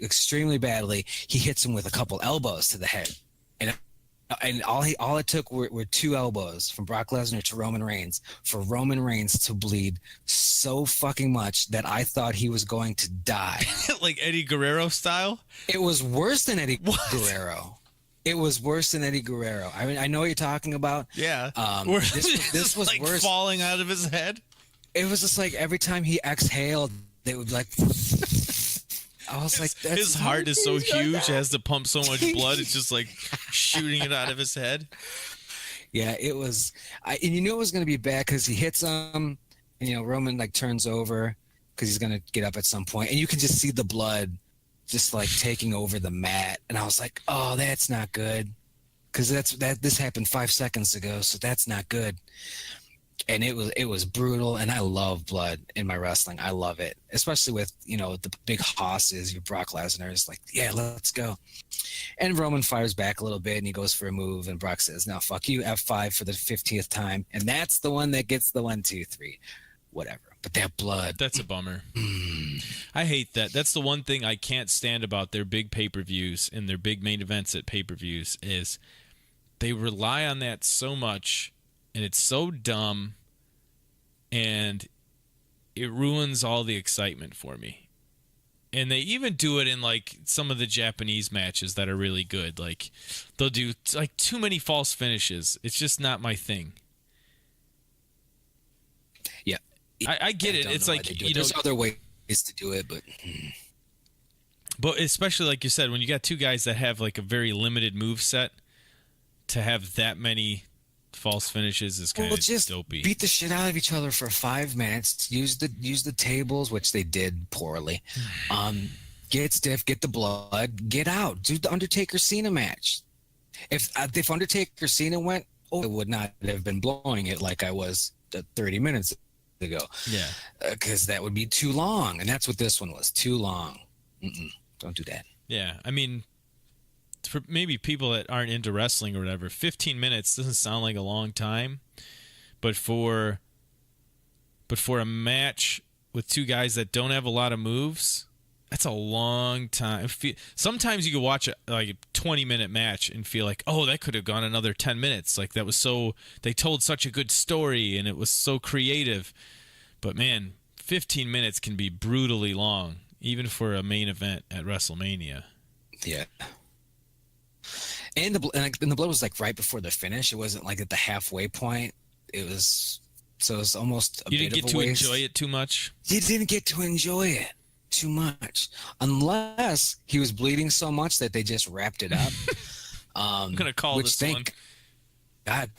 extremely badly, he hits him with a couple elbows to the head. And all it took were two elbows from Brock Lesnar to Roman Reigns for Roman Reigns to bleed so fucking much that I thought he was going to die. Like Eddie Guerrero style? It was worse than Eddie Guerrero. It was worse than Eddie Guerrero. I mean, I know what you're talking about. Yeah. This was like worse. Falling out of his head. It was just like every time he exhaled, they would like. I was like, his heart is so huge, it has to pump so much blood. It's just like shooting it out of his head. Yeah, it was. And you knew it was going to be bad because he hits him, and Roman like turns over because he's going to get up at some point, and you can just see the blood just like taking over the mat, and I was like, oh, that's not good, because this happened 5 seconds ago, so that's not good. And it was brutal, and I love blood in my wrestling. I love it, especially with the big hosses. Your Brock Lesnar is like, yeah, let's go. And Roman fires back a little bit, and he goes for a move, and Brock says, "Now fuck you, F5 for the 15th time," and that's the one that gets the 1, 2, 3, whatever. But that blood, that's a bummer. I hate that. That's the one thing I can't stand about their big pay-per-views and their big main events at pay-per-views is they rely on that so much. And it's so dumb, and it ruins all the excitement for me. And they even do it in like some of the Japanese matches that are really good. Like they'll do like too many false finishes. It's just not my thing. Yeah, I get it. It's like there's other ways to do it, but especially like you said, when you got two guys that have like a very limited move set, to have that many false finishes is kind of just dopey. Beat the shit out of each other for 5 minutes. Use the tables, which they did poorly. Get stiff, get the blood, get out. Do the Undertaker Cena match. If Undertaker Cena went, I would not have been blowing it like I was 30 minutes ago. Yeah, because that would be too long, and that's what this one was. Too long. Don't do that. Yeah, I mean, for maybe people that aren't into wrestling or whatever, 15 minutes doesn't sound like a long time, but for a match with two guys that don't have a lot of moves, that's a long time. Sometimes you can watch like a 20-minute match and feel like, oh, that could have gone another 10 minutes. Like that was they told such a good story and it was so creative. But man, 15 minutes can be brutally long, even for a main event at WrestleMania. Yeah. And the blood was like right before the finish. It wasn't like at the halfway point. It was almost a bit of a waste. You didn't get to enjoy it too much? You didn't get to enjoy it too much. Unless he was bleeding so much that they just wrapped it up. I'm going to call this one. God,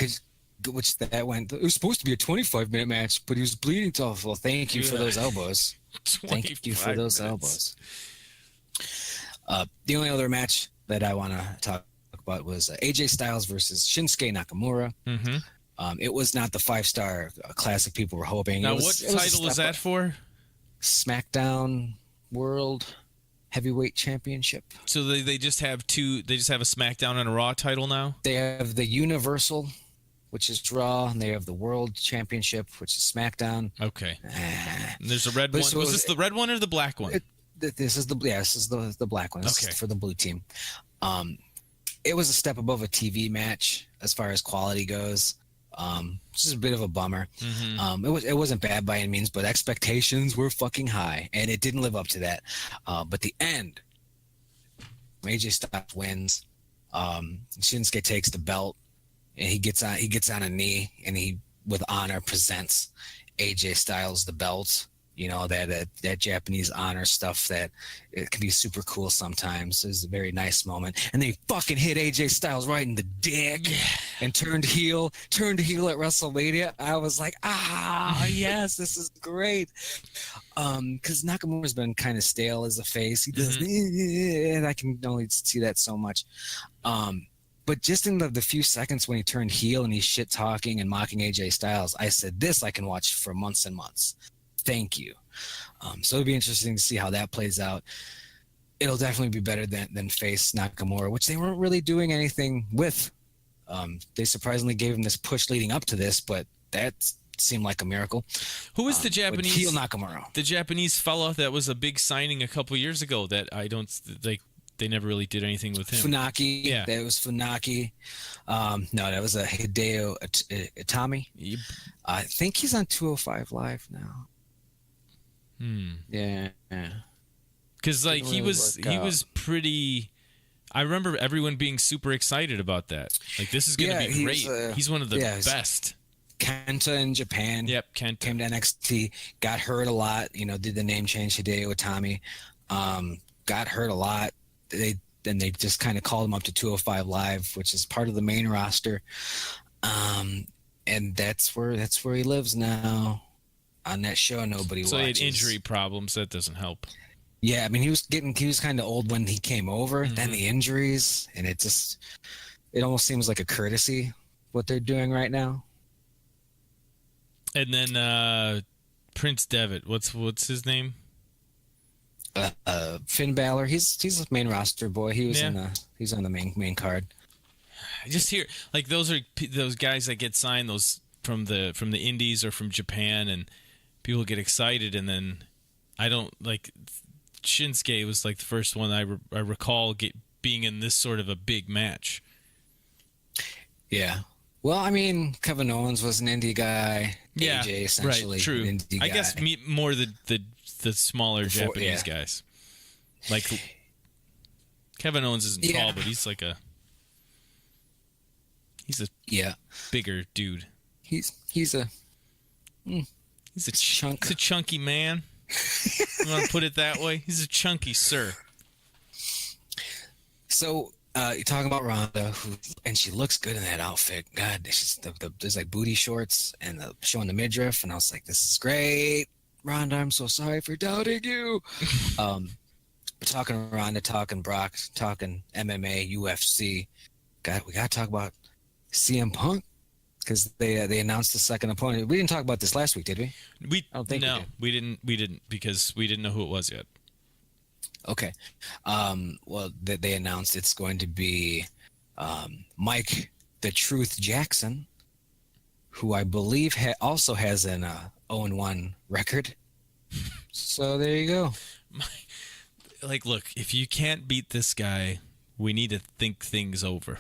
which that went. It was supposed to be a 25-minute match, but he was bleeding to awful. Well, thank you for those elbows. Thank you for those elbows. The only other match that I want to talk about was AJ Styles versus Shinsuke Nakamura. Mm-hmm. It was not the 5-star classic people were hoping. Now, what title is that for? SmackDown World Heavyweight Championship. So they just have two. They just have a SmackDown and a Raw title now. They have the Universal, which is Raw, and they have the World Championship, which is SmackDown. Okay. And there's a red one. Was this the red one or the black one? This is the black one. This is for the blue team. It was a step above a TV match as far as quality goes. This is a bit of a bummer. Mm-hmm. It wasn't bad by any means, but expectations were fucking high, and it didn't live up to that. But the end, AJ Styles wins. Shinsuke takes the belt, and he gets on a knee, and he with honor presents AJ Styles the belt. You know, that Japanese honor stuff that it can be super cool sometimes. It's a very nice moment. And they fucking hit AJ Styles right in the dick and turned heel at WrestleMania. I was like, yes, this is great. Because Nakamura's been kind of stale as a face. He does, and I can only see that so much. But just in the few seconds when he turned heel and he's shit talking and mocking AJ Styles, I said, this I can watch for months and months. Thank you. So it'll be interesting to see how that plays out. It'll definitely be better than face Nakamura, which they weren't really doing anything with. They surprisingly gave him this push leading up to this, but that seemed like a miracle. Who was the Japanese heel Nakamura? The Japanese fella that was a big signing a couple years ago that I don't like. They never really did anything with him. Funaki. Yeah. That was Funaki. No, that was a Hideo Itami. Yep. I think he's on 205 Live now. Yeah. Because like he was pretty. I remember everyone being super excited about that. Like, this is going to be great. He's one of the best. Kenta in Japan. Yep, Kenta. Came to NXT, got hurt a lot. Did the name change Hideo Itami. Got hurt a lot. They just kind of called him up to 205 Live, which is part of the main roster. And that's where he lives now. On that show, nobody watches. So he had injury problems. That doesn't help. Yeah, I mean, he was kind of old when he came over. Then the injuries, and it almost seems like a courtesy what they're doing right now. And then Prince Devitt, what's his name? Finn Balor. He's a main roster boy. He's on the main card. I just hear like those guys that get signed from the indies or from Japan, and people get excited, and then I don't like. Shinsuke was like the first one I recall being in this sort of a big match. Yeah. Well, I mean, Kevin Owens was an indie guy. Yeah, AJ essentially right, true. An indie guy. I guess more the smaller Japanese guys. Like Kevin Owens isn't tall, but he's a bigger dude. He's a chunk. He's a chunky man. You want to put it that way? He's a chunky sir. So you're talking about Ronda, and she looks good in that outfit. God, there's like booty shorts and showing the midriff, and I was like, this is great. Ronda, I'm so sorry for doubting you. We're talking Ronda, talking Brock, talking MMA, UFC. We got to talk about CM Punk. Because they announced the second opponent. We didn't talk about this last week, did we? I don't think we didn't because we didn't know who it was yet. Okay. Well, they announced it's going to be Mike the Truth Jackson, who I believe also has an 0-1 record. So there you go. Look, if you can't beat this guy, we need to think things over.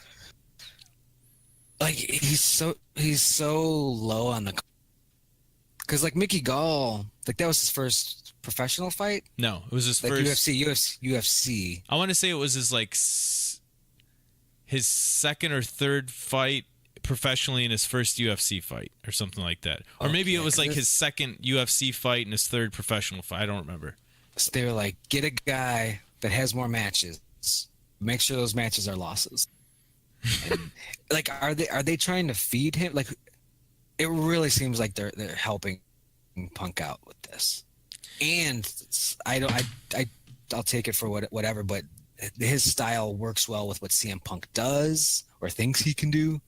Like he's so low on the, because like Mickey Gall, like that was his first professional fight. No, it was his like first UFC. I want to say it was his second or third fight professionally in his first UFC fight or something like that, or maybe it was like his second UFC fight and his third professional fight. I don't remember. So they were like, get a guy that has more matches. Make sure those matches are losses. And, like, are they trying to feed him? Like, it really seems like they're helping Punk out with this. And I'll take it for whatever, but his style works well with what CM Punk does or thinks he can do.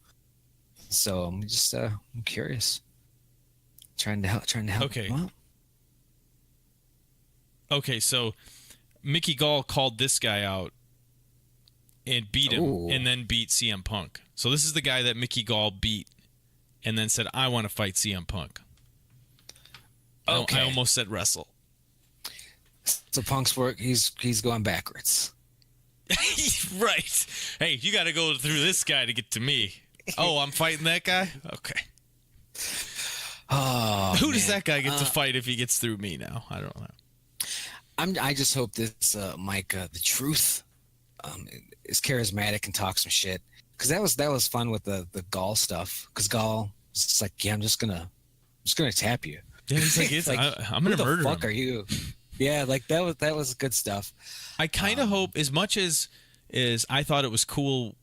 So I'm just I'm curious, trying to help him out. Okay, so Mickey Gall called this guy out and beat him, and then beat CM Punk. So this is the guy that Mickey Gall beat, and then said, "I want to fight CM Punk." Okay. I almost said wrestle. So Punk's work, he's going backwards. Right. Hey, you got to go through this guy to get to me. Oh, I'm fighting that guy? Okay. Oh, Who does that guy get to fight if he gets through me now? I don't know. I just hope this Mike the Truth is charismatic and talks some shit, because that was fun with the Gall stuff, because Gall was just like, yeah, I'm just gonna tap you. Yeah, he's like, I'm gonna murder him. Who the fuck are you? Yeah, like that was good stuff. I kind of hope, as much as I thought it was cool,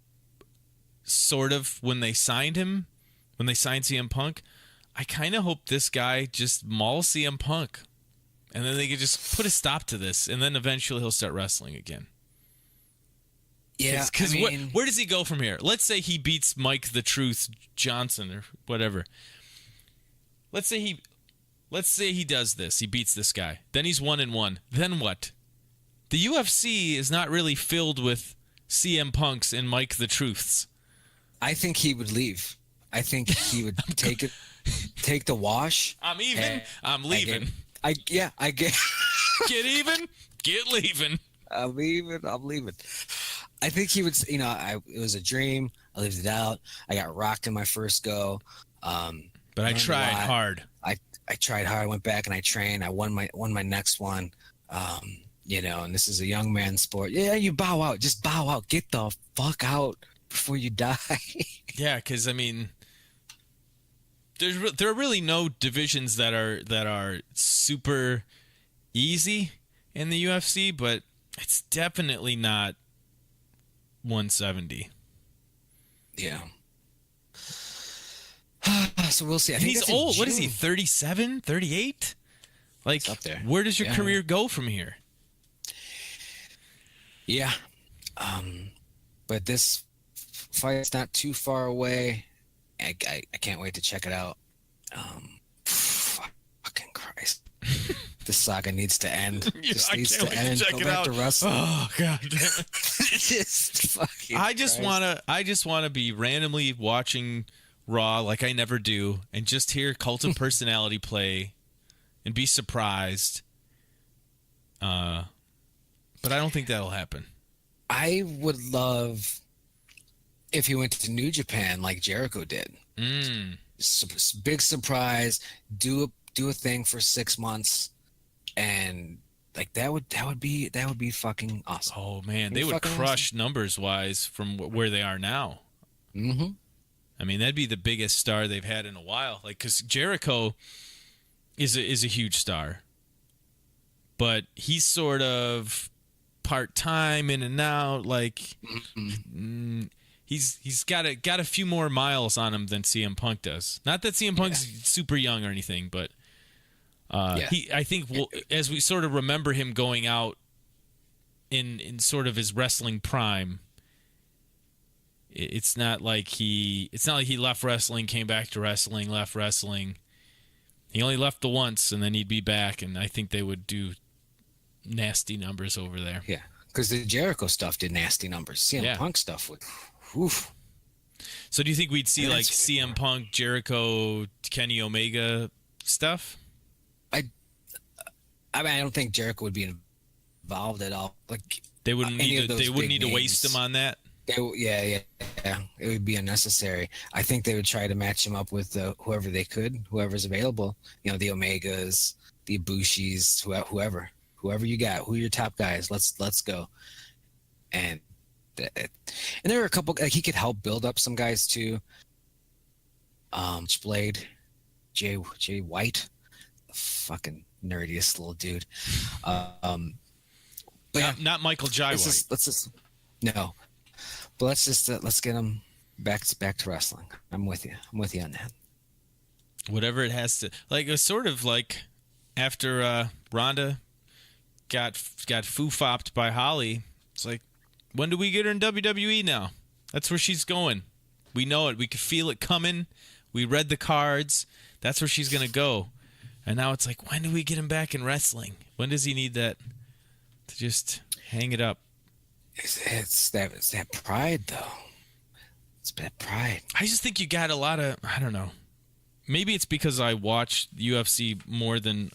sort of, when they signed CM Punk, I kind of hope this guy just mauls CM Punk, and then they could just put a stop to this, and then eventually he'll start wrestling again. Yeah, because where does he go from here? Let's say he beats Mike the Truth Johnson or whatever. Let's say he does this. He beats this guy. Then he's 1-1. Then what? The UFC is not really filled with CM Punks and Mike the Truths. I think he would leave. I think he would take the wash. I'm even. I'm leaving. I get. Get even. Get leaving. I'm leaving. I think he would. It was a dream. I lived it out. I got rocked in my first go. But I tried hard. I tried hard. I went back and I trained. I won my next one. And this is a young man's sport. Yeah, you bow out. Just bow out. Get the fuck out before you die. Yeah, because I mean, there are really no divisions that are super easy in the UFC, but it's definitely not 170. Yeah. So we'll see. I think he's old. What is he, 37, 38? Like, up there. Where does your career go from here? Yeah. But this fight's not too far away. I can't wait to check it out. Fucking Christ. This saga needs to end. Just needs to end. Go back to wrestling. Oh God. Just fucking I just wanna be randomly watching Raw like I never do, and just hear Cult of Personality play, and be surprised. But I don't think that'll happen. I would love if he went to New Japan like Jericho did. Big surprise. Do a thing for 6 months, and like that would be fucking awesome. Oh man, they would crush awesome. Numbers wise from where they are now. Mm-hmm. I mean, that'd be the biggest star they've had in a while. Like, because Jericho is a huge star, but he's sort of part-time, in and out. Like, he's got a few more miles on him than CM Punk does. Not that CM Punk's super young or anything, but I think as we sort of remember him going out in sort of his wrestling prime, it's not like he left wrestling, came back to wrestling, left wrestling. He only left the once, and then he'd be back, and I think they would do nasty numbers over there. Yeah, because the Jericho stuff did nasty numbers. CM Punk stuff would. Oof. So do you think we'd see like CM Punk, Jericho, Kenny Omega stuff? I mean, I don't think Jericho would be involved at all. Like they wouldn't need to waste him on that. Yeah. It would be unnecessary. I think they would try to match him up with whoever they could, whoever's available. The Omegas, the Ibushis, whoever you got, who are your top guys. Let's go. And there are a couple. Like, he could help build up some guys too. Blade, Jay White, the fucking nerdiest little dude. But not Michael Jai White. No. But let's get him back to wrestling. I'm with you on that. Whatever it has to, like, it was sort of like after Ronda got foo-fopped by Holly. It's like, when do we get her in WWE now? That's where she's going. We know it. We could feel it coming. We read the cards. That's where she's gonna go. And now it's like, when do we get him back in wrestling? When does he need that to just hang it up? It's that pride, though. It's that pride. I just think you got a lot of, I don't know. Maybe it's because I watch UFC more than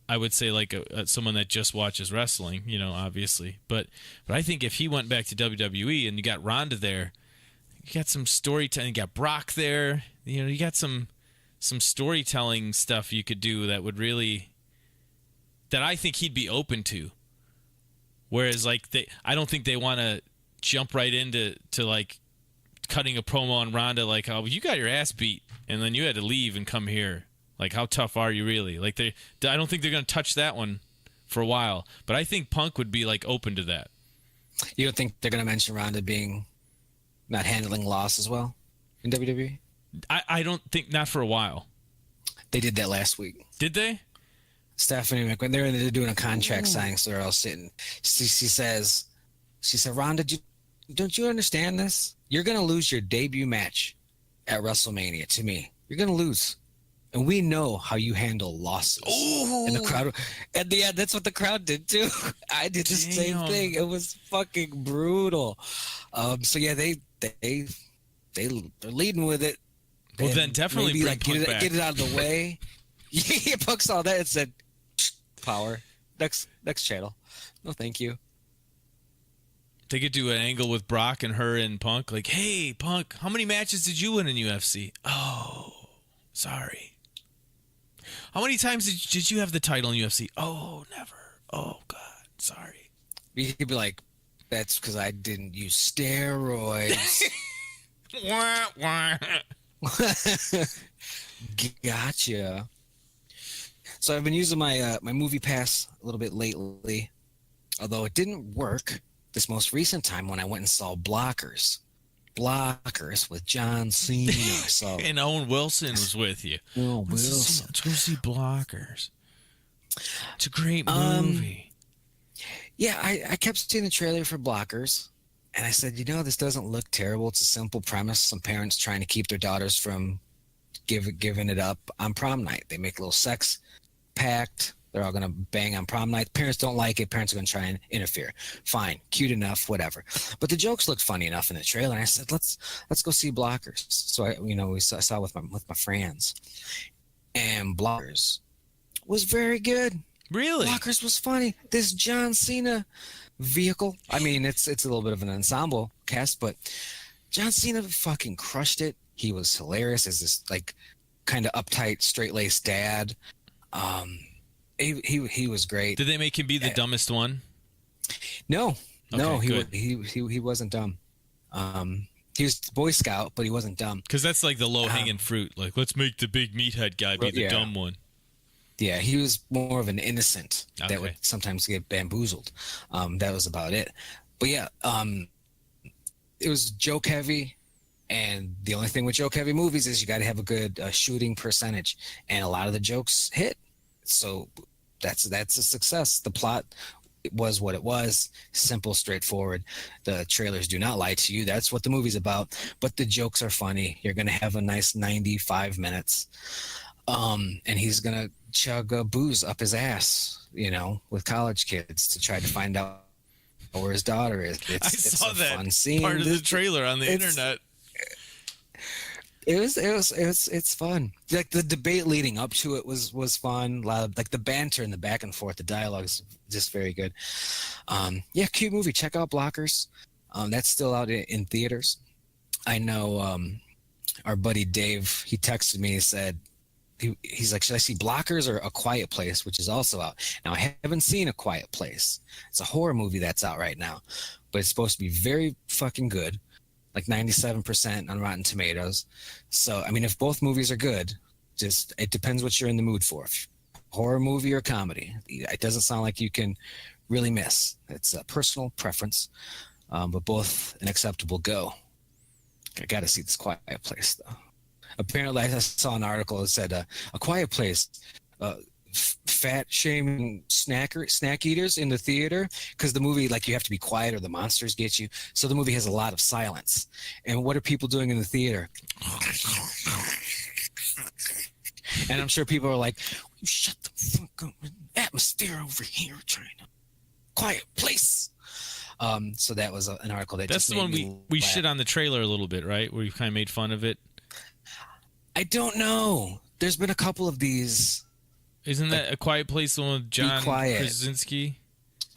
I would say like someone that just watches wrestling, obviously. But I think if he went back to WWE and you got Ronda there, you got some storytelling. You got Brock there. You got some storytelling stuff you could do that I think he'd be open to. Whereas, like, I don't think they want to jump right into like cutting a promo on Ronda, like, oh, you got your ass beat, and then you had to leave and come here. Like, how tough are you really? Like, I don't think they're going to touch that one for a while. But I think Punk would be, like, open to that. You don't think they're going to mention Ronda not handling loss as well in WWE? I don't think, not for a while. They did that last week. Did they? Stephanie McMahon, they're doing a contract signing, so they're all sitting. She said, Ronda, don't you understand this? You're going to lose your debut match at WrestleMania to me. You're going to lose. And we know how you handle losses. Ooh. And the crowd, and that's what the crowd did too. I did the same thing. It was fucking brutal. So yeah, they're leading with it. Well, and then definitely bring like Punk back. Get it out of the way. Yeah, Punk saw that and said, "Power, next channel." No, thank you. They could do an angle with Brock and her and Punk. Like, hey, Punk, how many matches did you win in UFC? Oh, sorry. How many times did you have the title in UFC? Oh, never. Oh God, sorry. You could be like, that's because I didn't use steroids. Wah, wah. Gotcha. So I've been using my my movie pass a little bit lately, although it didn't work this most recent time when I went and saw Blockers. Blockers with John Cena. So and Owen Wilson was with you. Oh, Wilson. Let's go see Blockers. It's a great movie. Yeah, I kept seeing the trailer for Blockers, and I said, this doesn't look terrible. It's a simple premise. Some parents trying to keep their daughters from giving it up on prom night. They make a little sex pact. They're all going to bang on prom night. Parents don't like it. Parents are going to try and interfere. Fine. Cute enough, whatever. But the jokes looked funny enough in the trailer. And I said, let's go see Blockers. So I saw with my friends. And Blockers was very good. Really? Blockers was funny. This John Cena vehicle. I mean, it's a little bit of an ensemble cast, but John Cena fucking crushed it. He was hilarious as this like kind of uptight, straight-laced dad. He was great. Did they make him be the dumbest one? No, okay, he wasn't dumb. He was Boy Scout, but he wasn't dumb. Because that's like the low-hanging fruit. Like, let's make the big meathead guy be the dumb one. Yeah, he was more of an innocent Okay. that would sometimes get bamboozled. That was about it. But yeah, it was joke heavy. And the only thing with joke heavy movies is you got to have a good shooting percentage. And a lot of the jokes hit. So that's a success. The plot was what it was. Simple, straightforward. The trailers do not lie to you. That's what the movie's about. But the jokes are funny. You're going to have a nice 95 minutes. And he's going to chug booze up his ass, with college kids to try to find out where his daughter is. I saw that fun scene. Part of the trailer on the internet. It's fun. Like the debate leading up to it was fun. A lot of like the banter and the back and forth, the dialogue's just very good. Cute movie. Check out Blockers. That's still out in theaters. I know our buddy Dave, he texted me and said he's like, should I see Blockers or A Quiet Place, which is also out. Now I haven't seen A Quiet Place. It's a horror movie that's out right now, but it's supposed to be very fucking good. Like 97% on Rotten Tomatoes. So, I mean, if both movies are good, it depends what you're in the mood for. Horror movie or comedy. It doesn't sound like you can really miss. It's a personal preference, but both an acceptable go. I got to see this Quiet Place, though. Apparently, I saw an article that said, A Quiet Place, fat shaming snack eaters in the theater, because the movie, like, you have to be quiet or the monsters get you. So the movie has a lot of silence. And what are people doing in the theater? And I'm sure people are like, shut the fuck up. Atmosphere over here, trying to Quiet Place. So that was an article that that's just the one we shit on the trailer a little bit, right? Where you kind of made fun of it. I don't know. There's been a couple of these. Isn't that A Quiet Place, the one with John Krasinski?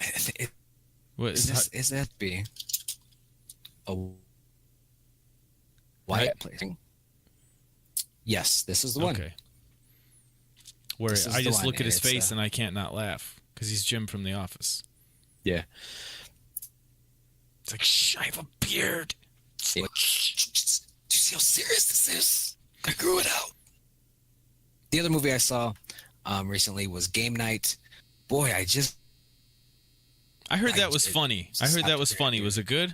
Is that be a Quiet Place? Yes, this is the one. Okay. Where I just look at his face and I can't not laugh because he's Jim from The Office. Yeah. It's like, shh, I have a beard. Do you see how serious this is? I grew it out. The other movie I saw recently was Game Night. Boy, I heard that was funny. Was it good?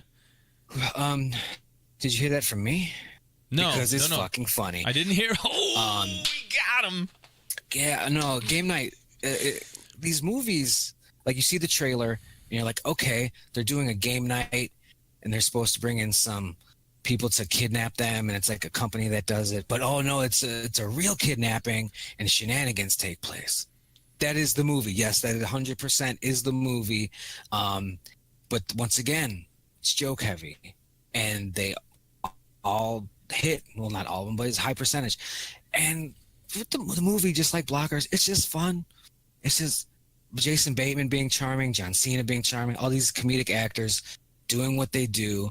Did you hear that from me? No, because it's fucking funny. I didn't hear. Oh, we got him. Yeah, no, Game Night. These movies, like you see the trailer, and you're like, okay, they're doing a game night, and they're supposed to bring in some people to kidnap them, and it's like a company that does it. But oh no, it's a real kidnapping, and shenanigans take place. That is the movie. Yes, that 100% is the movie. But once again, it's joke heavy, and they all hit. Well, not all of them, but it's a high percentage. And with the movie, just like Blockers, it's just fun. It's just Jason Bateman being charming, John Cena being charming, all these comedic actors doing what they do.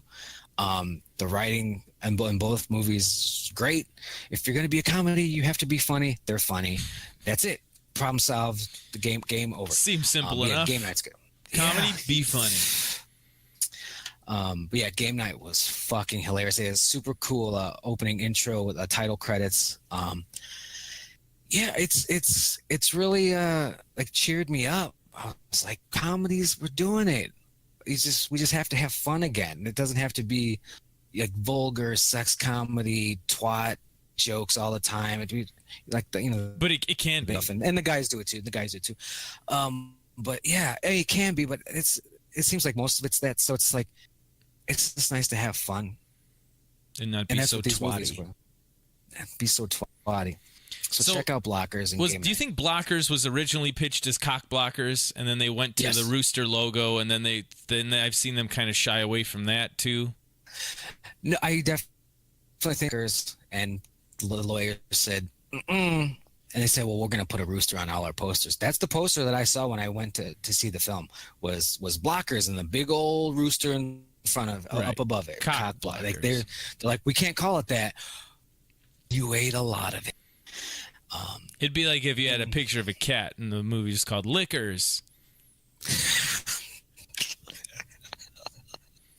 The writing in both movies is great. If you're going to be a comedy, you have to be funny. They're funny. That's it. problem solved. The game over. Seems simple enough. Game night's good. Comedy, be funny. But yeah, game night was fucking hilarious. It has super cool opening intro with title credits. Yeah, it's really like cheered me up. I was like, comedies, we're doing it. We just have to have fun again. It doesn't have to be like vulgar sex comedy twat jokes all the time. It like but it can be, and the guys do it too. But yeah, it can be. But it seems like most of it's that. So it's like it's just nice to have fun and not be so twatty. Be so twatty. So check out Blockers. And do you think Blockers was originally pitched as Cock Blockers, and then they went to the Rooster logo, and then I've seen them kind of shy away from that too? No, I definitely think and the lawyer said, and they said, well, we're going to put a rooster on all our posters. That's the poster that I saw when I went to see the film was Blockers and the big old rooster in front of up above it. Cock Blockers. Like they're like, we can't call it that. You ate a lot of it. It'd be like if you had a picture of a cat and the movie is called Lickers.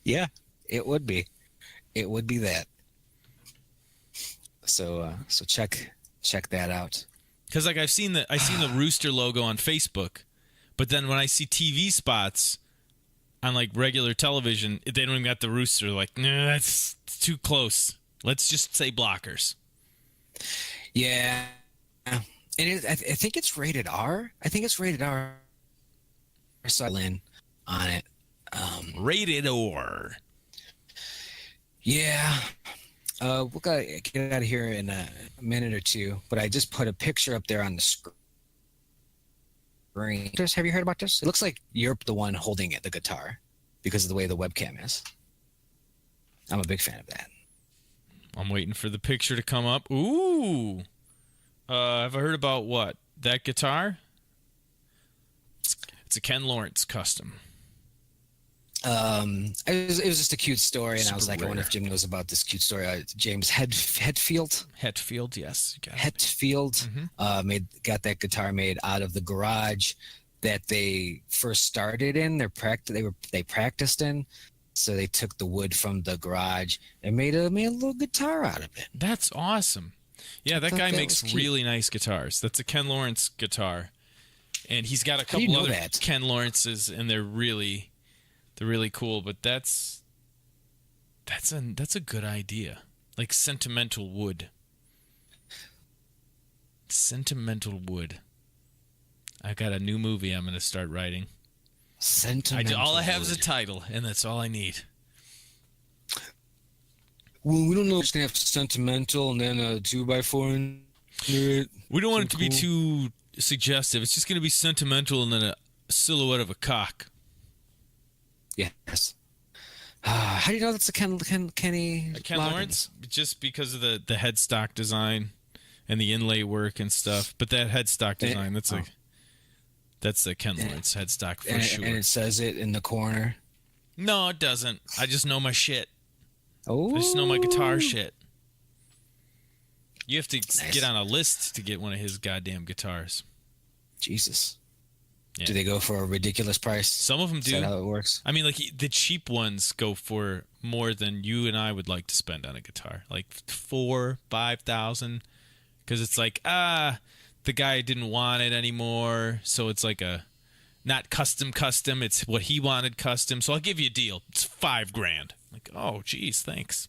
Yeah, it would be. It would be that. So check that out. Because like I've seen the Rooster logo on Facebook, but then when I see TV spots on like regular television, they don't even got the rooster. Like, no, that's too close. Let's just say Blockers. Yeah. And I think it's rated R. I think it's rated R. So in on it. Rated R. Yeah. We'll get out of here in a minute or two, but I just put a picture up there on the screen. Have you heard about this? It looks like you're the one holding the guitar because of the way the webcam is. I'm a big fan of that. I'm waiting for the picture to come up. Ooh. Have I heard about what? That guitar? It's a Ken Lawrence custom. It was just a cute story, and I was like, rare. I wonder if Jim knows about this cute story. James Hetfield. Hetfield, yes. Hetfield got that guitar made out of the garage that they first started in. They practiced in. So they took the wood from the garage and made a little guitar out of it. That's awesome. Yeah, that guy makes really nice guitars. That's a Ken Lawrence guitar, and he's got a couple other Ken Lawrences, and they're really cool. But that's a good idea. Like sentimental wood. Sentimental wood. I got a new movie I'm going to start writing. All I have is a title, and that's all I need. Well, we don't know if it's going to have sentimental and then a 2x4 in it. We don't want it to be too suggestive. It's just going to be sentimental and then a silhouette of a cock. Yes. How do you know that's a Ken Lawrence? Just because of the headstock design and the inlay work and stuff. But that headstock design, that's the Ken Lawrence headstock for sure. And it says it in the corner? No, it doesn't. I just know my shit. Oh. I just know my guitar shit. You have to get on a list to get one of his goddamn guitars. Jesus. Yeah. Do they go for a ridiculous price? Some of them do. Is that how it works? I mean, like the cheap ones go for more than you and I would like to spend on a guitar. Like $4,000-$5,000. Because it's like, the guy didn't want it anymore. So it's like not custom. It's what he wanted custom. So I'll give you a deal. It's $5,000. Like, oh, geez, thanks.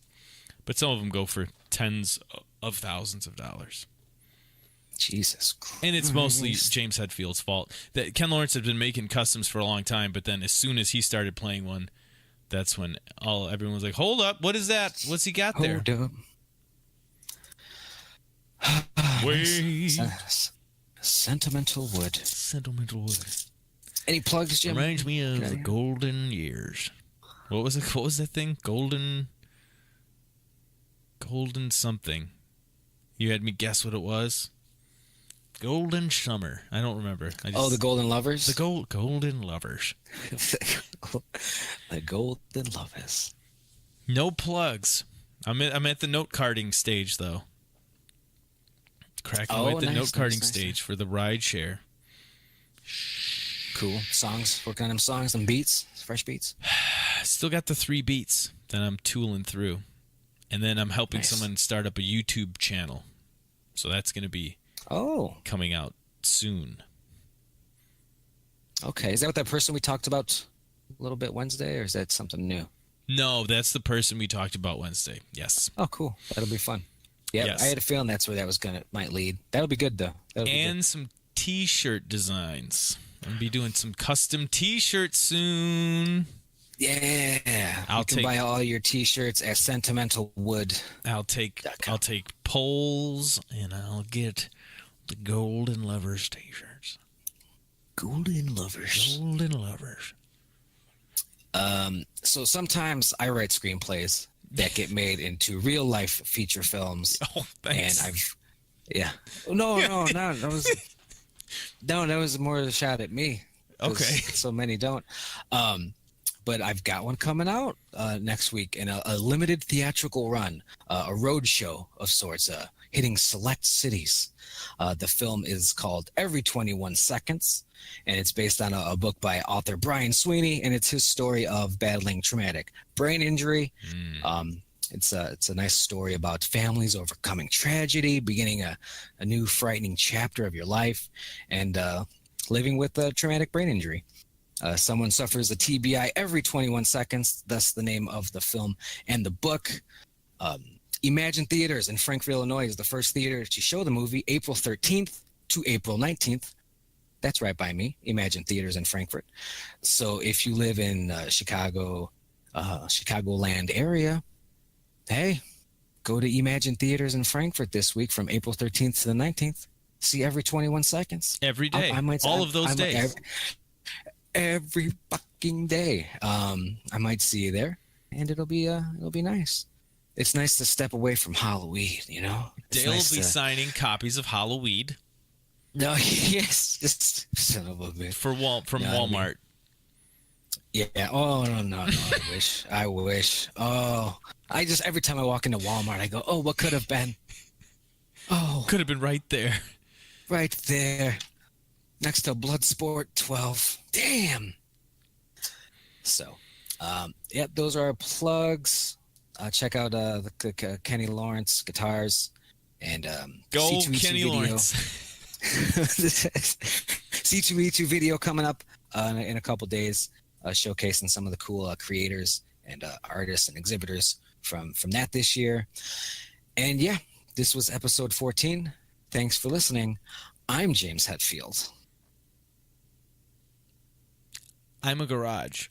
But some of them go for tens of thousands of dollars. Jesus Christ. And it's mostly James Hetfield's fault. That Ken Lawrence had been making customs for a long time, but then as soon as he started playing one, that's when everyone was like, hold up, what is that? What's he got there? Hold up. Wait. Sentimental wood. Sentimental wood. Any plugs, Jim? Reminds me of the golden years. What was it? What was that thing? Golden something. You had me guess what it was. Golden Summer. I don't remember. The Golden Lovers? The Golden Lovers. The Golden Lovers. No plugs. I'm at the note carding stage, though. Cracking away at the note carding stage for the ride share. Cool. Songs, working on them songs, them beats, fresh beats. Still got the 3 beats that I'm tooling through. And then I'm helping someone start up a YouTube channel. So that's going to be coming out soon. Okay. Is that what that person we talked about a little bit Wednesday, or is that something new? No, that's the person we talked about Wednesday. Yes. Oh, cool. That'll be fun. Yeah, yes. I had a feeling that's where that was might lead. That'll be good, though. And some T-shirt designs. I'm going to be doing some custom T-shirts soon. Yeah. You can buy all your T-shirts at Sentimental Wood. I'll take poles, and I'll get the Golden Lovers T-shirts. Golden Lovers. So sometimes I write screenplays that get made into real life feature films. Oh, thanks. And that was more a shot at me. Okay. So many don't. But I've got one coming out next week in a limited theatrical run, a road show of sorts, hitting select cities. The film is called Every 21 Seconds, and it's based on a book by author Brian Sweeney, and it's his story of battling traumatic brain injury. It's a nice story about families overcoming tragedy, beginning a new frightening chapter of your life, and living with a traumatic brain injury. Someone suffers a TBI every 21 seconds, thus the name of the film and the book. Emagine Theaters in Frankfort, Illinois is the first theater to show the movie, April 13th to April 19th. That's right by me, Emagine Theaters in Frankfort. So if you live in Chicagoland area, hey, go to Emagine Theaters in Frankfort this week from April 13th to the 19th. See Every 21 Seconds. Every day. All of those days. Every fucking day. I might see you there, and it'll be nice. It's nice to step away from Halloween, you know. Dale will be signing copies of Halloween. No, yes, just son of a bitch. From Walmart. Yeah. Oh no. I wish. Oh, every time I walk into Walmart, I go, oh, what could have been? Oh, could have been right there. Right there. Next to Bloodsport 12. Damn. So, those are our plugs. Check out the Kenny Lawrence guitars and go C2E2 Kenny video. Lawrence. C2E2 video coming up in a couple days, showcasing some of the cool creators and artists and exhibitors from that this year. And yeah, this was episode 14. Thanks for listening. I'm James Hetfield. I'm a garage.